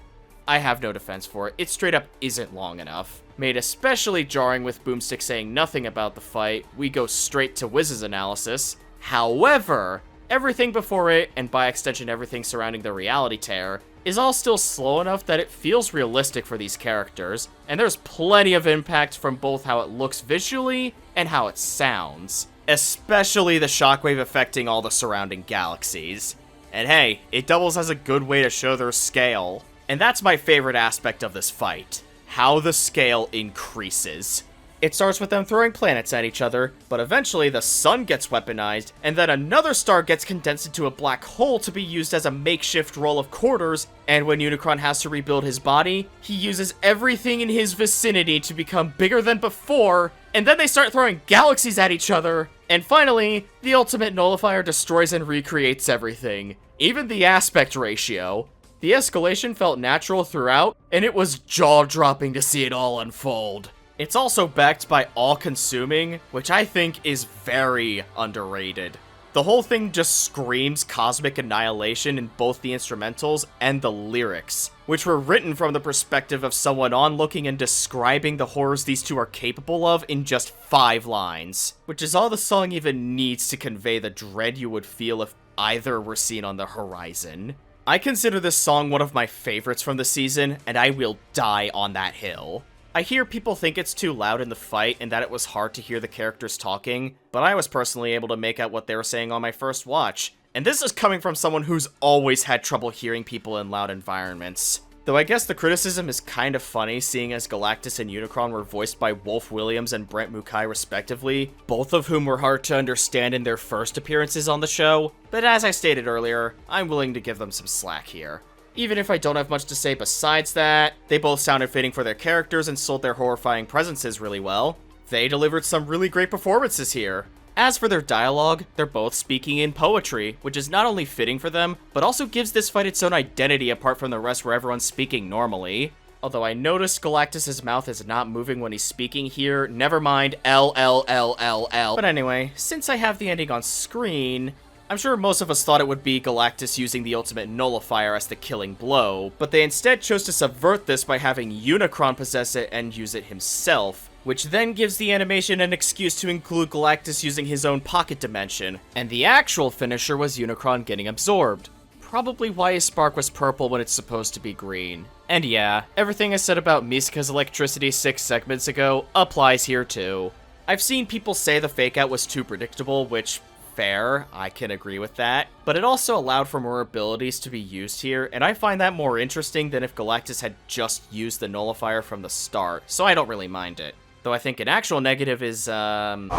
I have no defense for it. It straight up isn't long enough. Made especially jarring with Boomstick saying nothing about the fight, we go straight to Wiz's analysis. However, everything before it, and by extension everything surrounding the reality tear, is all still slow enough that it feels realistic for these characters, and there's plenty of impact from both how it looks visually and how it sounds. Especially the shockwave affecting all the surrounding galaxies. And hey, it doubles as a good way to show their scale. And that's my favorite aspect of this fight. How the scale increases. It starts with them throwing planets at each other, but eventually the sun gets weaponized, and then another star gets condensed into a black hole to be used as a makeshift roll of quarters, and when Unicron has to rebuild his body, he uses everything in his vicinity to become bigger than before, and then they start throwing galaxies at each other, and finally, the ultimate nullifier destroys and recreates everything, even the aspect ratio. The escalation felt natural throughout, and it was jaw-dropping to see it all unfold. It's also backed by all-consuming, which I think is very underrated. The whole thing just screams cosmic annihilation in both the instrumentals and the lyrics, which were written from the perspective of someone onlooking and describing the horrors these two are capable of in just 5 lines, which is all the song even needs to convey the dread you would feel if either were seen on the horizon. I consider this song one of my favorites from the season, and I will die on that hill. I hear people think it's too loud in the fight and that it was hard to hear the characters talking, but I was personally able to make out what they were saying on my first watch, And this is coming from someone who's always had trouble hearing people in loud environments. Though I guess the criticism is kind of funny, seeing as Galactus and Unicron were voiced by Wolf Williams and Brent Mukai respectively, both of whom were hard to understand in their first appearances on the show, but as I stated earlier, I'm willing to give them some slack here. Even if I don't have much to say besides that, they both sounded fitting for their characters and sold their horrifying presences really well. They delivered some really great performances here. As for their dialogue, they're both speaking in poetry, which is not only fitting for them, but also gives this fight its own identity apart from the rest where everyone's speaking normally. Although I noticed Galactus' mouth is not moving when he's speaking here, never mind, LLLLL. But anyway, since I have the ending on screen, I'm sure most of us thought it would be Galactus using the ultimate nullifier as the killing blow, but they instead chose to subvert this by having Unicron possess it and use it himself, which then gives the animation an excuse to include Galactus using his own pocket dimension, and the actual finisher was Unicron getting absorbed. Probably why his spark was purple when it's supposed to be green. And yeah, everything I said about Miska's electricity 6 segments ago applies here too. I've seen people say the fake out was too predictable, which, fair, I can agree with that, but it also allowed for more abilities to be used here, and I find that more interesting than if Galactus had just used the nullifier from the start, so I don't really mind it. Though I think an actual negative is, that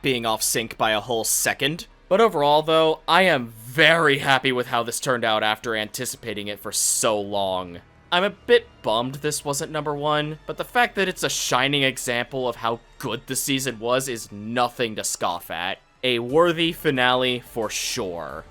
being off sync by a whole second. But overall, though, I am very happy with how this turned out after anticipating it for so long. I'm a bit bummed this wasn't number 1, but the fact that it's a shining example of how good the season was is nothing to scoff at. A worthy finale for sure.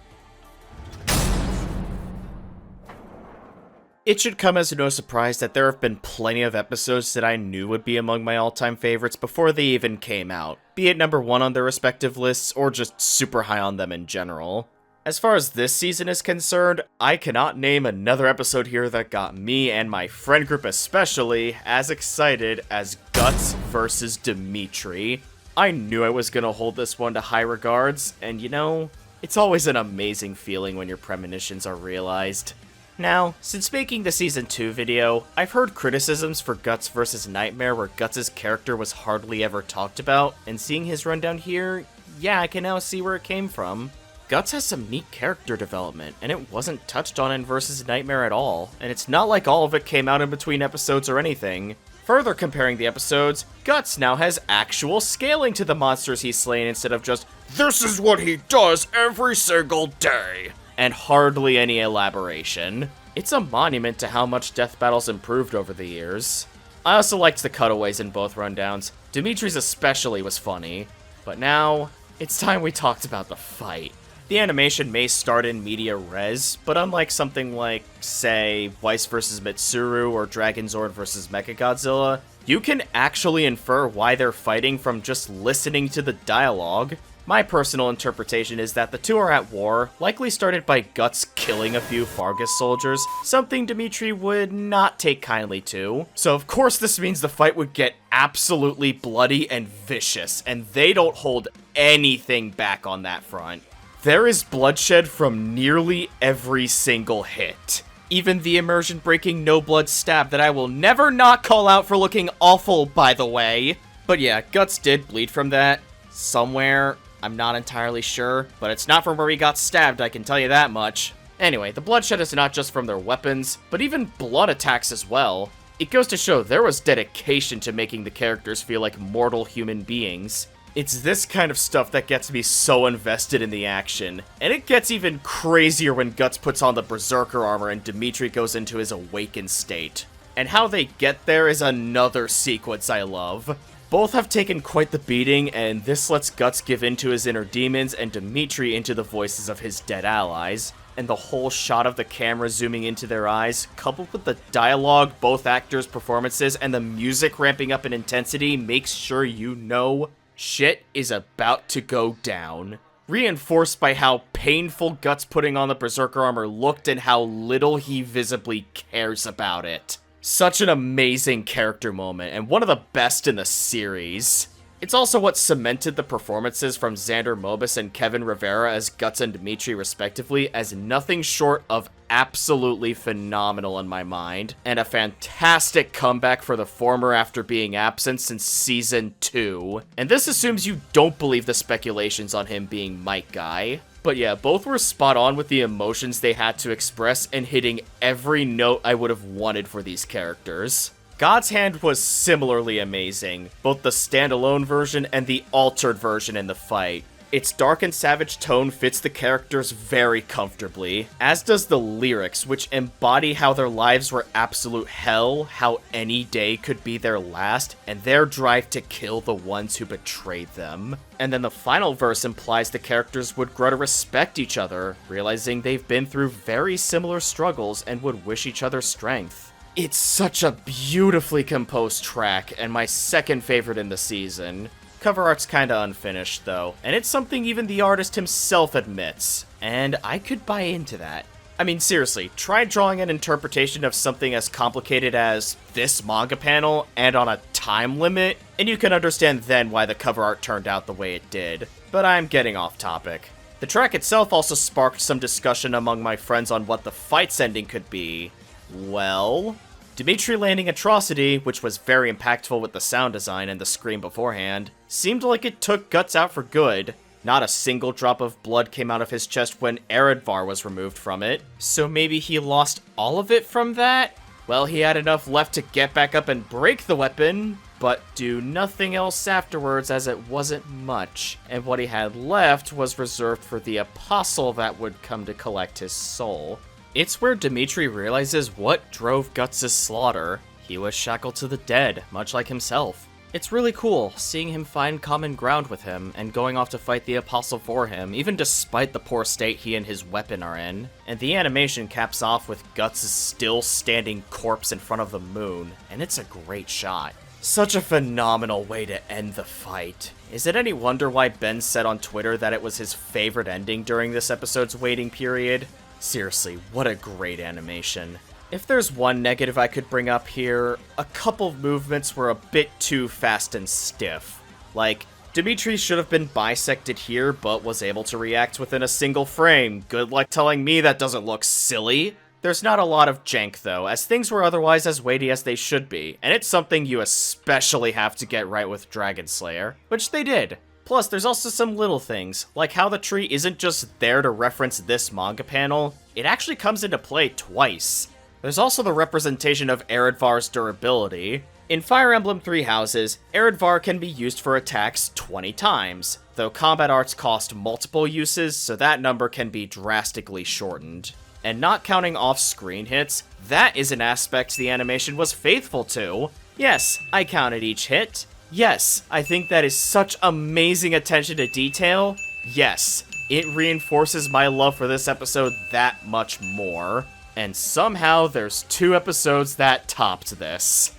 It should come as no surprise that there have been plenty of episodes that I knew would be among my all-time favorites before they even came out, be it number 1 on their respective lists, or just super high on them in general. As far as this season is concerned, I cannot name another episode here that got me, and my friend group especially, as excited as Guts vs. Dimitri. I knew I was gonna hold this one to high regards, and you know, it's always an amazing feeling when your premonitions are realized. Now, since making the Season 2 video, I've heard criticisms for Guts vs. Nightmare where Guts' character was hardly ever talked about, and seeing his rundown here, yeah, I can now see where it came from. Guts has some neat character development, and it wasn't touched on in vs. Nightmare at all, and it's not like all of it came out in between episodes or anything. Further comparing the episodes, Guts now has actual scaling to the monsters he's slain instead of just, "This is what he does every single day," and hardly any elaboration. It's a monument to how much Death Battle's improved over the years. I also liked the cutaways in both rundowns. Dimitri's especially was funny. But now, it's time we talked about the fight. The animation may start in media res, but unlike something like, say, Weiss vs. Mitsuru or Dragonzord vs. Mechagodzilla, you can actually infer why they're fighting from just listening to the dialogue. My personal interpretation is that the two are at war, likely started by Guts killing a few Fargus soldiers, something Dimitri would not take kindly to. So of course this means the fight would get absolutely bloody and vicious, and they don't hold anything back on that front. There is bloodshed from nearly every single hit. Even the immersion-breaking no-blood stab that I will never not call out for looking awful, by the way. But yeah, Guts did bleed from that. Somewhere. I'm not entirely sure, but it's not from where he got stabbed, I can tell you that much. Anyway, the bloodshed is not just from their weapons, but even blood attacks as well. It goes to show there was dedication to making the characters feel like mortal human beings. It's this kind of stuff that gets me so invested in the action, and it gets even crazier when Guts puts on the Berserker armor and Dimitri goes into his awakened state. And how they get there is another sequence I love. Both have taken quite the beating, and this lets Guts give in to his inner demons and Dimitri into the voices of his dead allies. And the whole shot of the camera zooming into their eyes, coupled with the dialogue, both actors' performances, and the music ramping up in intensity makes sure you know shit is about to go down. Reinforced by how painful Guts putting on the Berserker armor looked and how little he visibly cares about it. Such an amazing character moment, and one of the best in the series. It's also what cemented the performances from Xander Mobus and Kevin Rivera as Guts and Dimitri respectively as nothing short of absolutely phenomenal in my mind, and a fantastic comeback for the former after being absent since Season 2. And this assumes you don't believe the speculations on him being Mike Guy. But yeah, both were spot on with the emotions they had to express and hitting every note I would have wanted for these characters. God's Hand was similarly amazing, both the standalone version and the altered version in the fight. Its dark and savage tone fits the characters very comfortably, as does the lyrics, which embody how their lives were absolute hell, how any day could be their last, and their drive to kill the ones who betrayed them. And then the final verse implies the characters would grow to respect each other, realizing they've been through very similar struggles and would wish each other strength. It's such a beautifully composed track, and my second favorite in the season. Cover art's kinda unfinished, though, and it's something even the artist himself admits, and I could buy into that. I mean, seriously, try drawing an interpretation of something as complicated as this manga panel and on a time limit, and you can understand then why the cover art turned out the way it did. But I'm getting off topic. The track itself also sparked some discussion among my friends on what the fight's ending could be. Well, Dimitri landing Atrocity, which was very impactful with the sound design and the scream beforehand, seemed like it took Guts out for good. Not a single drop of blood came out of his chest when Eredvar was removed from it, so maybe he lost all of it from that? Well, he had enough left to get back up and break the weapon, but do nothing else afterwards as it wasn't much, and what he had left was reserved for the apostle that would come to collect his soul. It's where Dimitri realizes what drove Guts' slaughter. He was shackled to the dead, much like himself. It's really cool, seeing him find common ground with him, and going off to fight the Apostle for him, even despite the poor state he and his weapon are in. And the animation caps off with Guts' still standing corpse in front of the moon, and it's a great shot. Such a phenomenal way to end the fight. Is it any wonder why Ben said on Twitter that it was his favorite ending during this episode's waiting period? Seriously, what a great animation. If there's one negative I could bring up here, a couple of movements were a bit too fast and stiff. Like, Dimitri should have been bisected here, but was able to react within a single frame. Good luck telling me that doesn't look silly. There's not a lot of jank though, as things were otherwise as weighty as they should be, and it's something you especially have to get right with Dragon Slayer, which they did. Plus, there's also some little things, like how the tree isn't just there to reference this manga panel, it actually comes into play twice. There's also the representation of Eredvar's durability. In Fire Emblem Three Houses, Eredvar can be used for attacks 20 times, though combat arts cost multiple uses, so that number can be drastically shortened. And not counting off-screen hits, that is an aspect the animation was faithful to. Yes, I counted each hit. Yes, I think that is such amazing attention to detail. Yes, it reinforces my love for this episode that much more. And somehow there's 2 episodes that topped this.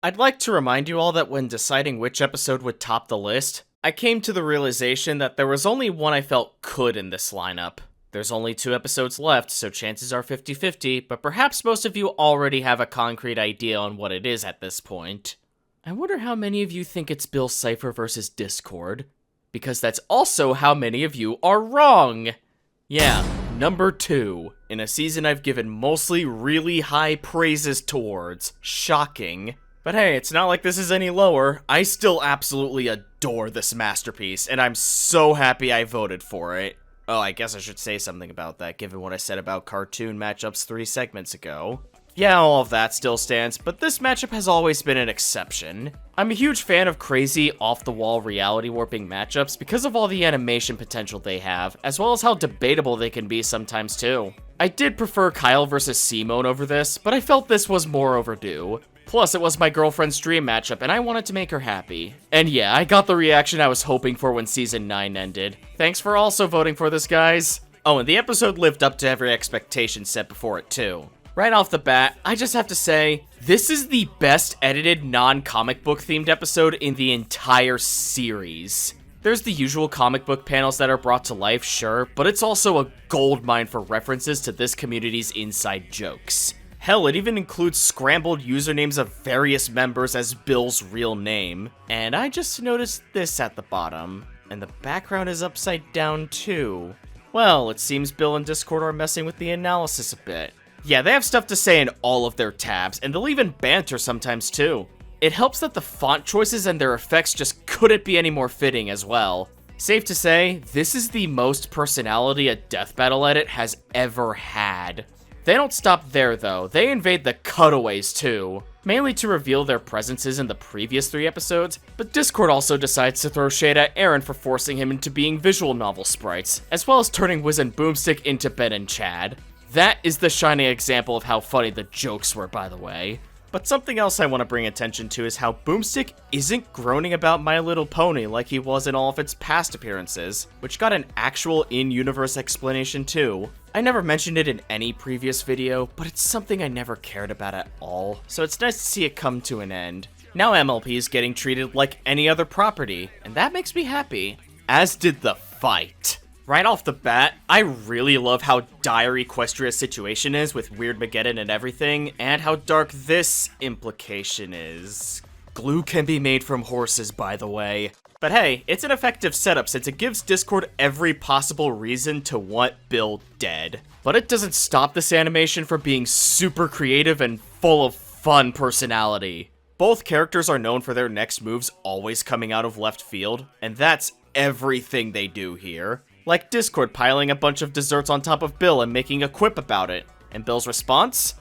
I'd like to remind you all that when deciding which episode would top the list, I came to the realization that there was only one I felt could in this lineup. There's only 2 episodes left, so chances are 50-50, but perhaps most of you already have a concrete idea on what it is at this point. I wonder how many of you think it's Bill Cipher versus Discord, because that's also how many of you are wrong! Yeah, number 2, in a season I've given mostly really high praises towards. Shocking. But hey, it's not like this is any lower. I still absolutely adore this masterpiece, and I'm so happy I voted for it. Oh, I guess I should say something about that, given what I said about cartoon matchups 3 segments ago. Yeah, all of that still stands, but this matchup has always been an exception. I'm a huge fan of crazy, off-the-wall reality warping matchups because of all the animation potential they have, as well as how debatable they can be sometimes too. I did prefer Kyle vs. Simone over this, but I felt this was more overdue. Plus, it was my girlfriend's dream matchup, and I wanted to make her happy. And yeah, I got the reaction I was hoping for when Season 9 ended. Thanks for also voting for this, guys. Oh, and the episode lived up to every expectation set before it, too. Right off the bat, I just have to say, this is the best edited non-comic book themed episode in the entire series. There's the usual comic book panels that are brought to life, sure, but it's also a goldmine for references to this community's inside jokes. Hell, it even includes scrambled usernames of various members as Bill's real name. And I just noticed this at the bottom, and the background is upside down too. Well, it seems Bill and Discord are messing with the analysis a bit. Yeah, they have stuff to say in all of their tabs, and they'll even banter sometimes too. It helps that the font choices and their effects just couldn't be any more fitting as well. Safe to say, this is the most personality a Death Battle edit has ever had. They don't stop there though, they invade the cutaways too, mainly to reveal their presences in the previous 3 episodes, but Discord also decides to throw shade at Aaron for forcing him into being visual novel sprites, as well as turning Wiz and Boomstick into Ben and Chad. That is the shining example of how funny the jokes were, by the way. But something else I want to bring attention to is how Boomstick isn't groaning about My Little Pony like he was in all of its past appearances, which got an actual in-universe explanation too. I never mentioned it in any previous video, but it's something I never cared about at all, so it's nice to see it come to an end. Now MLP is getting treated like any other property, and that makes me happy. As did the fight. Right off the bat, I really love how dire Equestria's situation is with Weird Mageddon and everything, and how dark this implication is. Glue can be made from horses, by the way. But hey, it's an effective setup since it gives Discord every possible reason to want Bill dead. But it doesn't stop this animation from being super creative and full of fun personality. Both characters are known for their next moves always coming out of left field, and that's everything they do here. Like Discord piling a bunch of desserts on top of Bill and making a quip about it. And Bill's response?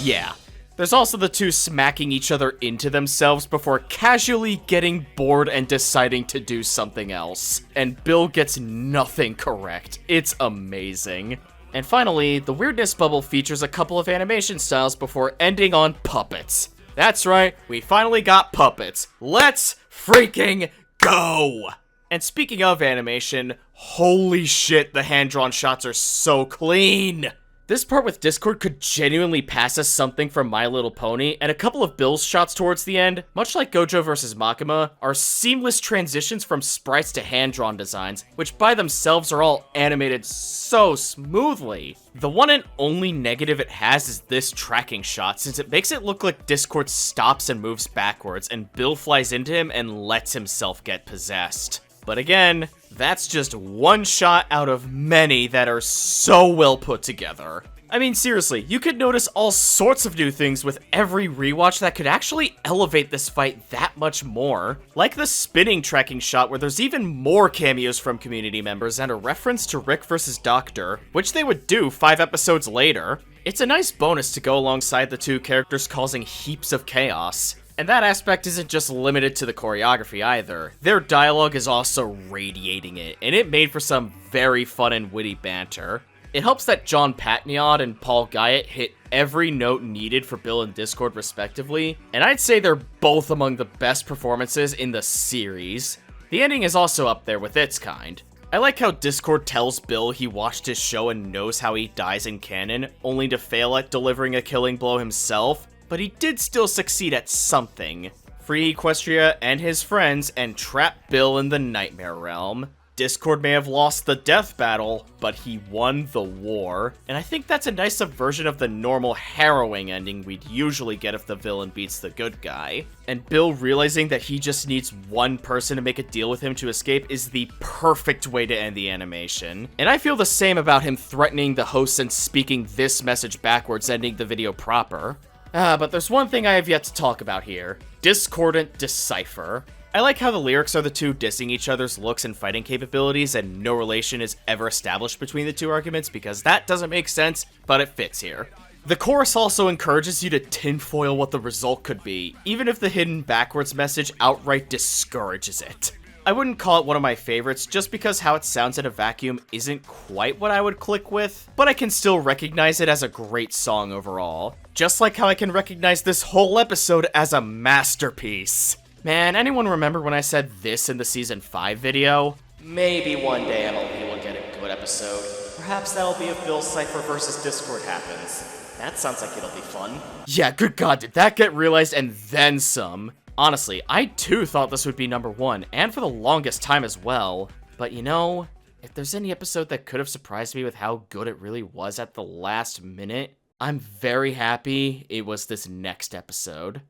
Yeah. There's also the two smacking each other into themselves before casually getting bored and deciding to do something else. And Bill gets nothing correct. It's amazing. And finally, the weirdness bubble features a couple of animation styles before ending on puppets. That's right, we finally got puppets. Let's freaking go! And speaking of animation, holy shit, the hand-drawn shots are so clean! This part with Discord could genuinely pass as something from My Little Pony, and a couple of Bill's shots towards the end, much like Gojo vs. Makima, are seamless transitions from sprites to hand-drawn designs, which by themselves are all animated so smoothly. The one and only negative it has is this tracking shot, since it makes it look like Discord stops and moves backwards, and Bill flies into him and lets himself get possessed. But again, that's just one shot out of many that are so well put together. I mean, seriously, you could notice all sorts of new things with every rewatch that could actually elevate this fight that much more. Like the spinning tracking shot where there's even more cameos from community members and a reference to Rick vs. Doctor, which they would do 5 episodes later. It's a nice bonus to go alongside the two characters causing heaps of chaos. And that aspect isn't just limited to the choreography either. Their dialogue is also radiating it, and it made for some very fun and witty banter. It helps that John Patniod and Paul Guyot hit every note needed for Bill and Discord respectively, and I'd say they're both among the best performances in the series. The ending is also up there with its kind. I like how Discord tells Bill he watched his show and knows how he dies in canon, only to fail at delivering a killing blow himself, but he did still succeed at something. Free Equestria and his friends and trap Bill in the Nightmare Realm. Discord may have lost the death battle, but he won the war. And I think that's a nice subversion of the normal harrowing ending we'd usually get if the villain beats the good guy. And Bill realizing that he just needs one person to make a deal with him to escape is the perfect way to end the animation. And I feel the same about him threatening the host and speaking this message backwards, ending the video proper. But there's one thing I have yet to talk about here. Discordant Decipher. I like how the lyrics are the two dissing each other's looks and fighting capabilities, and no relation is ever established between the two arguments because that doesn't make sense, but it fits here. The chorus also encourages you to tinfoil what the result could be, even if the hidden backwards message outright discourages it. I wouldn't call it one of my favorites just because how it sounds in a vacuum isn't quite what I would click with, but I can still recognize it as a great song overall. Just like how I can recognize this whole episode as a masterpiece. Man, anyone remember when I said this in the Season 5 video? Maybe one day MLP will get a good episode. Perhaps that'll be if Bill Cipher vs. Discord happens. That sounds like it'll be fun. Yeah, good god, did that get realized and then some. Honestly, I too thought this would be number 1, and for the longest time as well. But you know, if there's any episode that could have surprised me with how good it really was at the last minute, I'm very happy it was this next episode.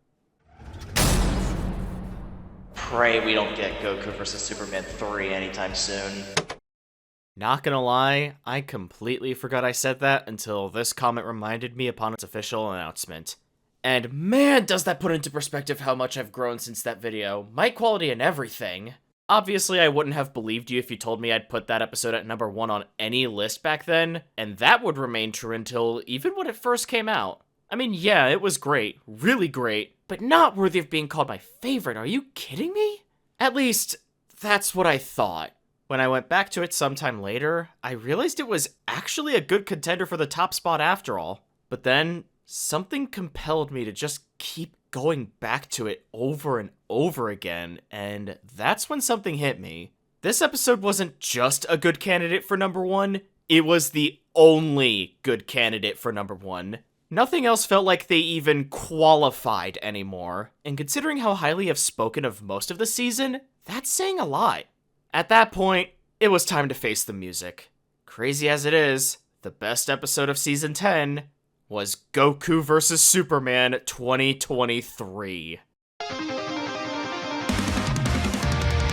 Pray we don't get Goku vs. Superman 3 anytime soon. Not gonna lie, I completely forgot I said that until this comment reminded me upon its official announcement. And man, does that put into perspective how much I've grown since that video. Mic quality and everything. Obviously, I wouldn't have believed you if you told me I'd put that episode at number 1 on any list back then, and that would remain true until even when it first came out. I mean, yeah, it was great, really great, but not worthy of being called my favorite. Are you kidding me? At least, that's what I thought. When I went back to it sometime later, I realized it was actually a good contender for the top spot after all. But then, something compelled me to just keep going back to it over and over again, and that's when something hit me. This episode wasn't just a good candidate for number 1, it was the only good candidate for number 1. Nothing else felt like they even qualified anymore, and considering how highly I've spoken of most of the season, that's saying a lot. At that point, it was time to face the music. Crazy as it is, the best episode of Season 10 was Goku vs. Superman 2023.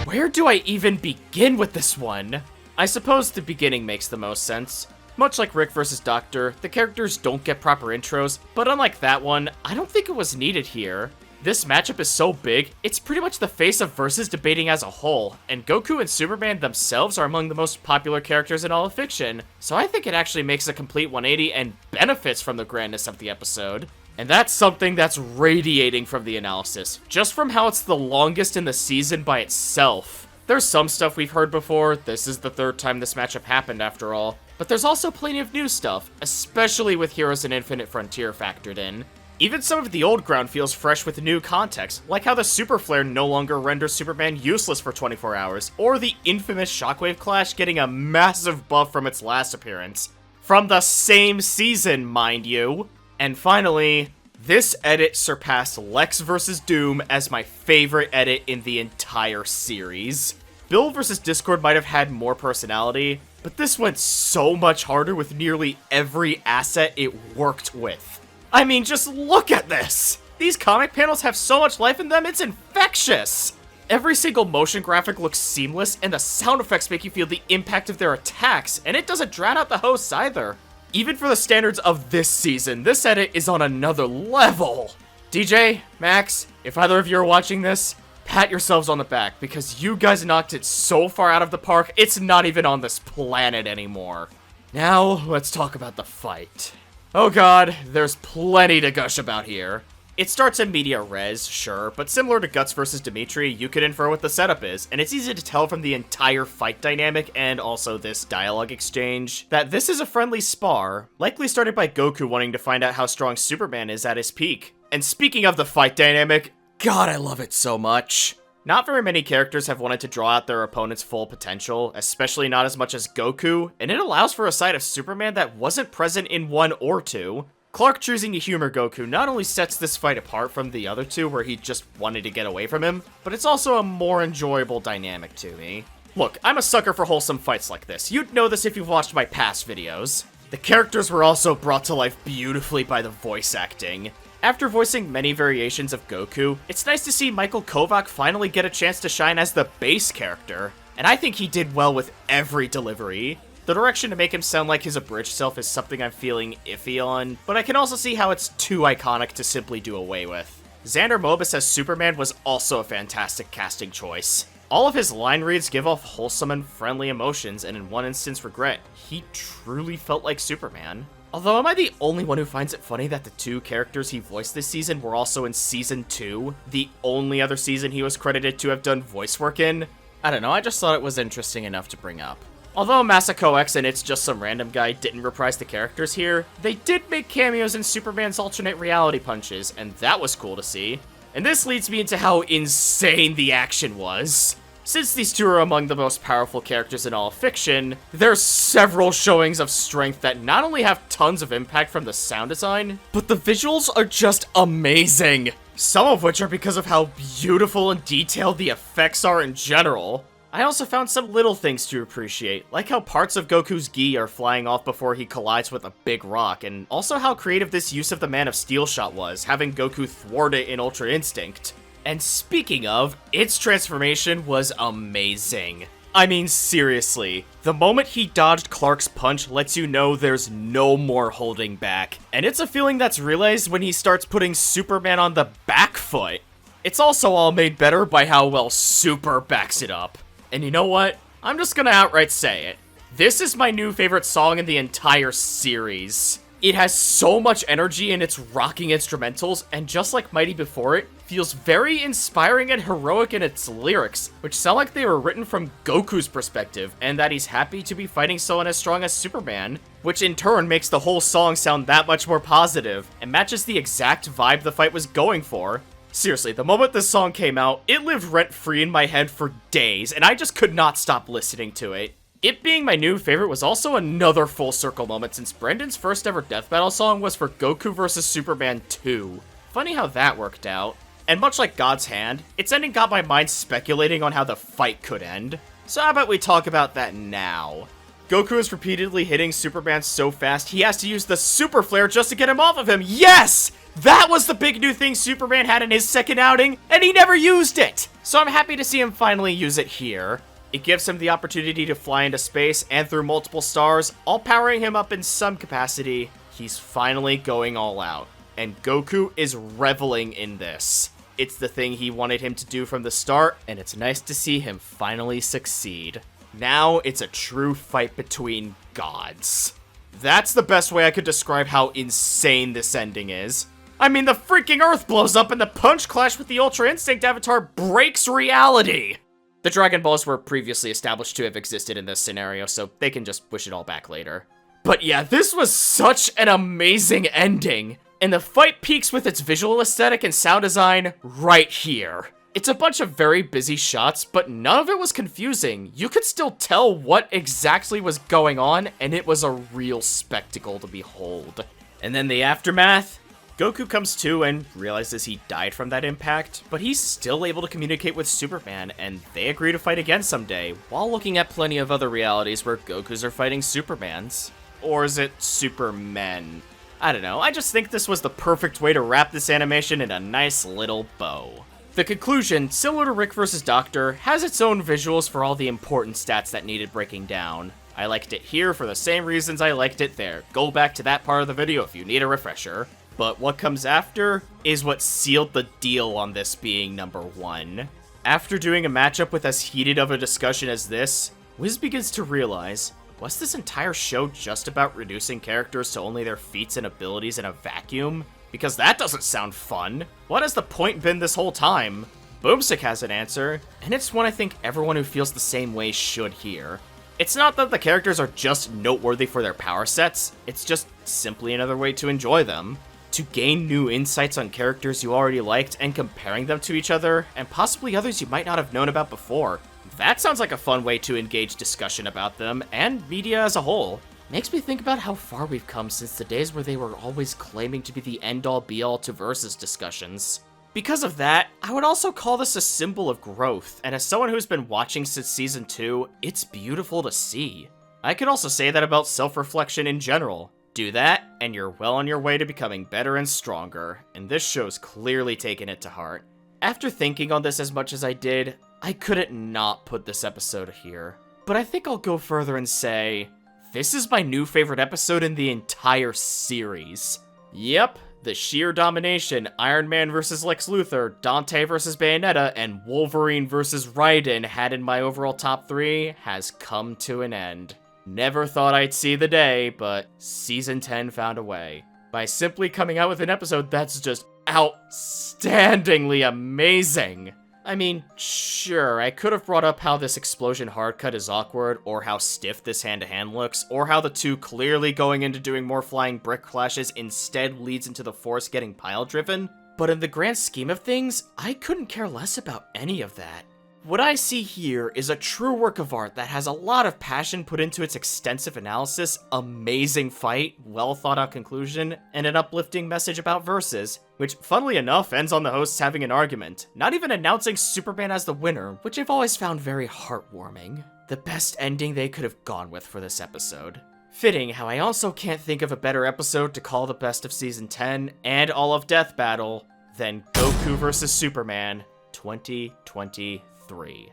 Where do I even begin with this one? I suppose the beginning makes the most sense. Much like Rick vs. Doctor, the characters don't get proper intros, but unlike that one, I don't think it was needed here. This matchup is so big, it's pretty much the face of Versus debating as a whole, and Goku and Superman themselves are among the most popular characters in all of fiction, so I think it actually makes a complete 180 and benefits from the grandness of the episode. And that's something that's radiating from the analysis, just from how it's the longest in the season by itself. There's some stuff we've heard before, this is the 3rd time this matchup happened after all, but there's also plenty of new stuff, especially with Heroes and Infinite Frontier factored in. Even some of the old ground feels fresh with new context, like how the Super Flare no longer renders Superman useless for 24 hours, or the infamous Shockwave Clash getting a massive buff from its last appearance. From the same season, mind you. And finally, this edit surpassed Lex vs. Doom as my favorite edit in the entire series. Bill vs. Discord might have had more personality, but this went so much harder with nearly every asset it worked with. I mean, just look at this! These comic panels have so much life in them, it's infectious! Every single motion graphic looks seamless, and the sound effects make you feel the impact of their attacks, and it doesn't drown out the hosts either. Even for the standards of this season, this edit is on another level! DJ, Max, if either of you are watching this, pat yourselves on the back, because you guys knocked it so far out of the park, it's not even on this planet anymore. Now, let's talk about the fight. Oh god, there's plenty to gush about here. It starts in media res, sure, but similar to Guts vs. Dimitri, you could infer what the setup is, and it's easy to tell from the entire fight dynamic and also this dialogue exchange that this is a friendly spar, likely started by Goku wanting to find out how strong Superman is at his peak. And speaking of the fight dynamic, god, I love it so much. Not very many characters have wanted to draw out their opponent's full potential, especially not as much as Goku, and it allows for a side of Superman that wasn't present in 1 or 2. Clark choosing to humor Goku not only sets this fight apart from the other two where he just wanted to get away from him, but it's also a more enjoyable dynamic to me. Look, I'm a sucker for wholesome fights like this. You'd know this if you've watched my past videos. The characters were also brought to life beautifully by the voice acting. After voicing many variations of Goku, it's nice to see Michael Kovac finally get a chance to shine as the base character, and I think he did well with every delivery. The direction to make him sound like his abridged self is something I'm feeling iffy on, but I can also see how it's too iconic to simply do away with. Xander Mobus as Superman was also a fantastic casting choice. All of his line reads give off wholesome and friendly emotions, and in one instance regret. He truly felt like Superman. Although, am I the only one who finds it funny that the 2 characters he voiced this season were also in Season 2, the only other season he was credited to have done voice work in? I don't know, I just thought it was interesting enough to bring up. Although Masako X and It's Just Some Random Guy didn't reprise the characters here, they did make cameos in Superman's alternate reality punches, and that was cool to see. And this leads me into how insane the action was. Since these two are among the most powerful characters in all of fiction, there's several showings of strength that not only have tons of impact from the sound design, but the visuals are just amazing. Some of which are because of how beautiful and detailed the effects are in general. I also found some little things to appreciate, like how parts of Goku's gi are flying off before he collides with a big rock, and also how creative this use of the Man of Steel shot was, having Goku thwart it in Ultra Instinct. And speaking of, its transformation was amazing. I mean, seriously, the moment he dodged Clark's punch lets you know there's no more holding back. And it's a feeling that's realized when he starts putting Superman on the back foot. It's also all made better by how well Super backs it up. And you know what? I'm just gonna outright say it. This is my new favorite song in the entire series. It has so much energy in its rocking instrumentals, and just like Mighty before it, feels very inspiring and heroic in its lyrics, which sound like they were written from Goku's perspective, and that he's happy to be fighting someone as strong as Superman, which in turn makes the whole song sound that much more positive, and matches the exact vibe the fight was going for. Seriously, the moment this song came out, it lived rent-free in my head for days, and I just could not stop listening to it. It being my new favorite was also another full circle moment, since Brendan's first ever death battle song was for Goku vs. Superman 2. Funny how that worked out. And much like God's Hand, its ending got my mind speculating on how the fight could end. So how about we talk about that now? Goku is repeatedly hitting Superman so fast he has to use the Super Flare just to get him off of him. Yes! That was the big new thing Superman had in his second outing, and he never used it! So I'm happy to see him finally use it here. It gives him the opportunity to fly into space and through multiple stars, all powering him up in some capacity. He's finally going all out, and Goku is reveling in this. It's the thing he wanted him to do from the start, and it's nice to see him finally succeed. Now it's a true fight between gods. That's the best way I could describe how insane this ending is. I mean, the freaking Earth blows up and the punch clash with the Ultra Instinct Avatar breaks reality! The Dragon Balls were previously established to have existed in this scenario, so they can just push it all back later. But yeah, this was such an amazing ending! And the fight peaks with its visual aesthetic and sound design right here. It's a bunch of very busy shots, but none of it was confusing. You could still tell what exactly was going on, and it was a real spectacle to behold. And then the aftermath? Goku comes to and realizes he died from that impact, but he's still able to communicate with Superman, and they agree to fight again someday, while looking at plenty of other realities where Gokus are fighting Supermans. Or is it Supermen? I don't know, I just think this was the perfect way to wrap this animation in a nice little bow. The conclusion, similar to Rick vs. Doctor, has its own visuals for all the important stats that needed breaking down. I liked it here for the same reasons I liked it there. Go back to that part of the video if you need a refresher. But what comes after is what sealed the deal on this being number one. After doing a matchup with as heated of a discussion as this, Wiz begins to realize, was this entire show just about reducing characters to only their feats and abilities in a vacuum? Because that doesn't sound fun. What has the point been this whole time? Boomstick has an answer, and it's one I think everyone who feels the same way should hear. It's not that the characters are just noteworthy for their power sets, it's just simply another way to enjoy them. To gain new insights on characters you already liked and comparing them to each other, and possibly others you might not have known about before. That sounds like a fun way to engage discussion about them, and media as a whole. Makes me think about how far we've come since the days where they were always claiming to be the end-all be-all to Versus discussions. Because of that, I would also call this a symbol of growth, and as someone who's been watching since Season 2, it's beautiful to see. I could also say that about self-reflection in general. Do that, and you're well on your way to becoming better and stronger, and this show's clearly taken it to heart. After thinking on this as much as I did, I couldn't not put this episode here. But I think I'll go further and say, this is my new favorite episode in the entire series. Yep, the sheer domination Iron Man vs. Lex Luthor, Dante vs. Bayonetta, and Wolverine vs. Raiden had in my overall top 3 has come to an end. Never thought I'd see the day, but Season 10 found a way. By simply coming out with an episode that's just outstandingly amazing. I mean, sure, I could have brought up how this explosion hard cut is awkward, or how stiff this hand-to-hand looks, or how the two clearly going into doing more flying brick clashes instead leads into the Force getting pile-driven, but in the grand scheme of things, I couldn't care less about any of that. What I see here is a true work of art that has a lot of passion put into its extensive analysis, amazing fight, well thought out conclusion, and an uplifting message about Versus, which funnily enough ends on the hosts having an argument, not even announcing Superman as the winner, which I've always found very heartwarming. The best ending they could have gone with for this episode. Fitting how I also can't think of a better episode to call the best of Season 10 and all of Death Battle than Goku vs. Superman 2023.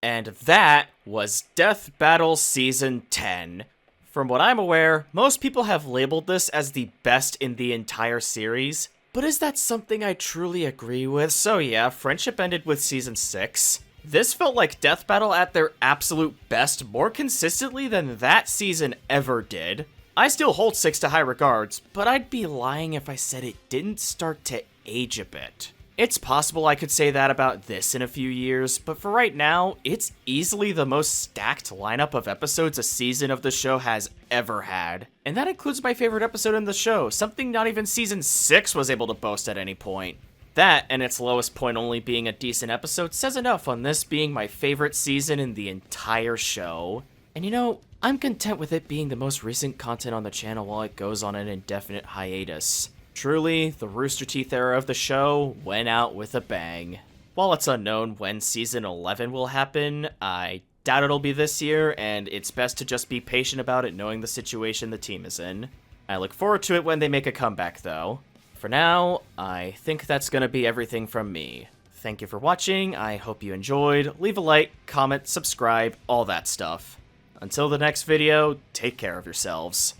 And that was Death Battle Season 10. From what I'm aware, most people have labeled this as the best in the entire series, but is that something I truly agree with? So yeah, Friendship ended with Season 6. This felt like Death Battle at their absolute best more consistently than that season ever did. I still hold 6 to high regards, but I'd be lying if I said it didn't start to age a bit. It's possible I could say that about this in a few years, but for right now, it's easily the most stacked lineup of episodes a season of the show has ever had. And that includes my favorite episode in the show, something not even Season 6 was able to boast at any point. That, and its lowest point only being a decent episode, says enough on this being my favorite season in the entire show. And you know, I'm content with it being the most recent content on the channel while it goes on an indefinite hiatus. Truly, the Rooster Teeth era of the show went out with a bang. While it's unknown when Season 11 will happen, I doubt it'll be this year, and it's best to just be patient about it knowing the situation the team is in. I look forward to it when they make a comeback, though. For now, I think that's gonna be everything from me. Thank you for watching, I hope you enjoyed. Leave a like, comment, subscribe, all that stuff. Until the next video, take care of yourselves.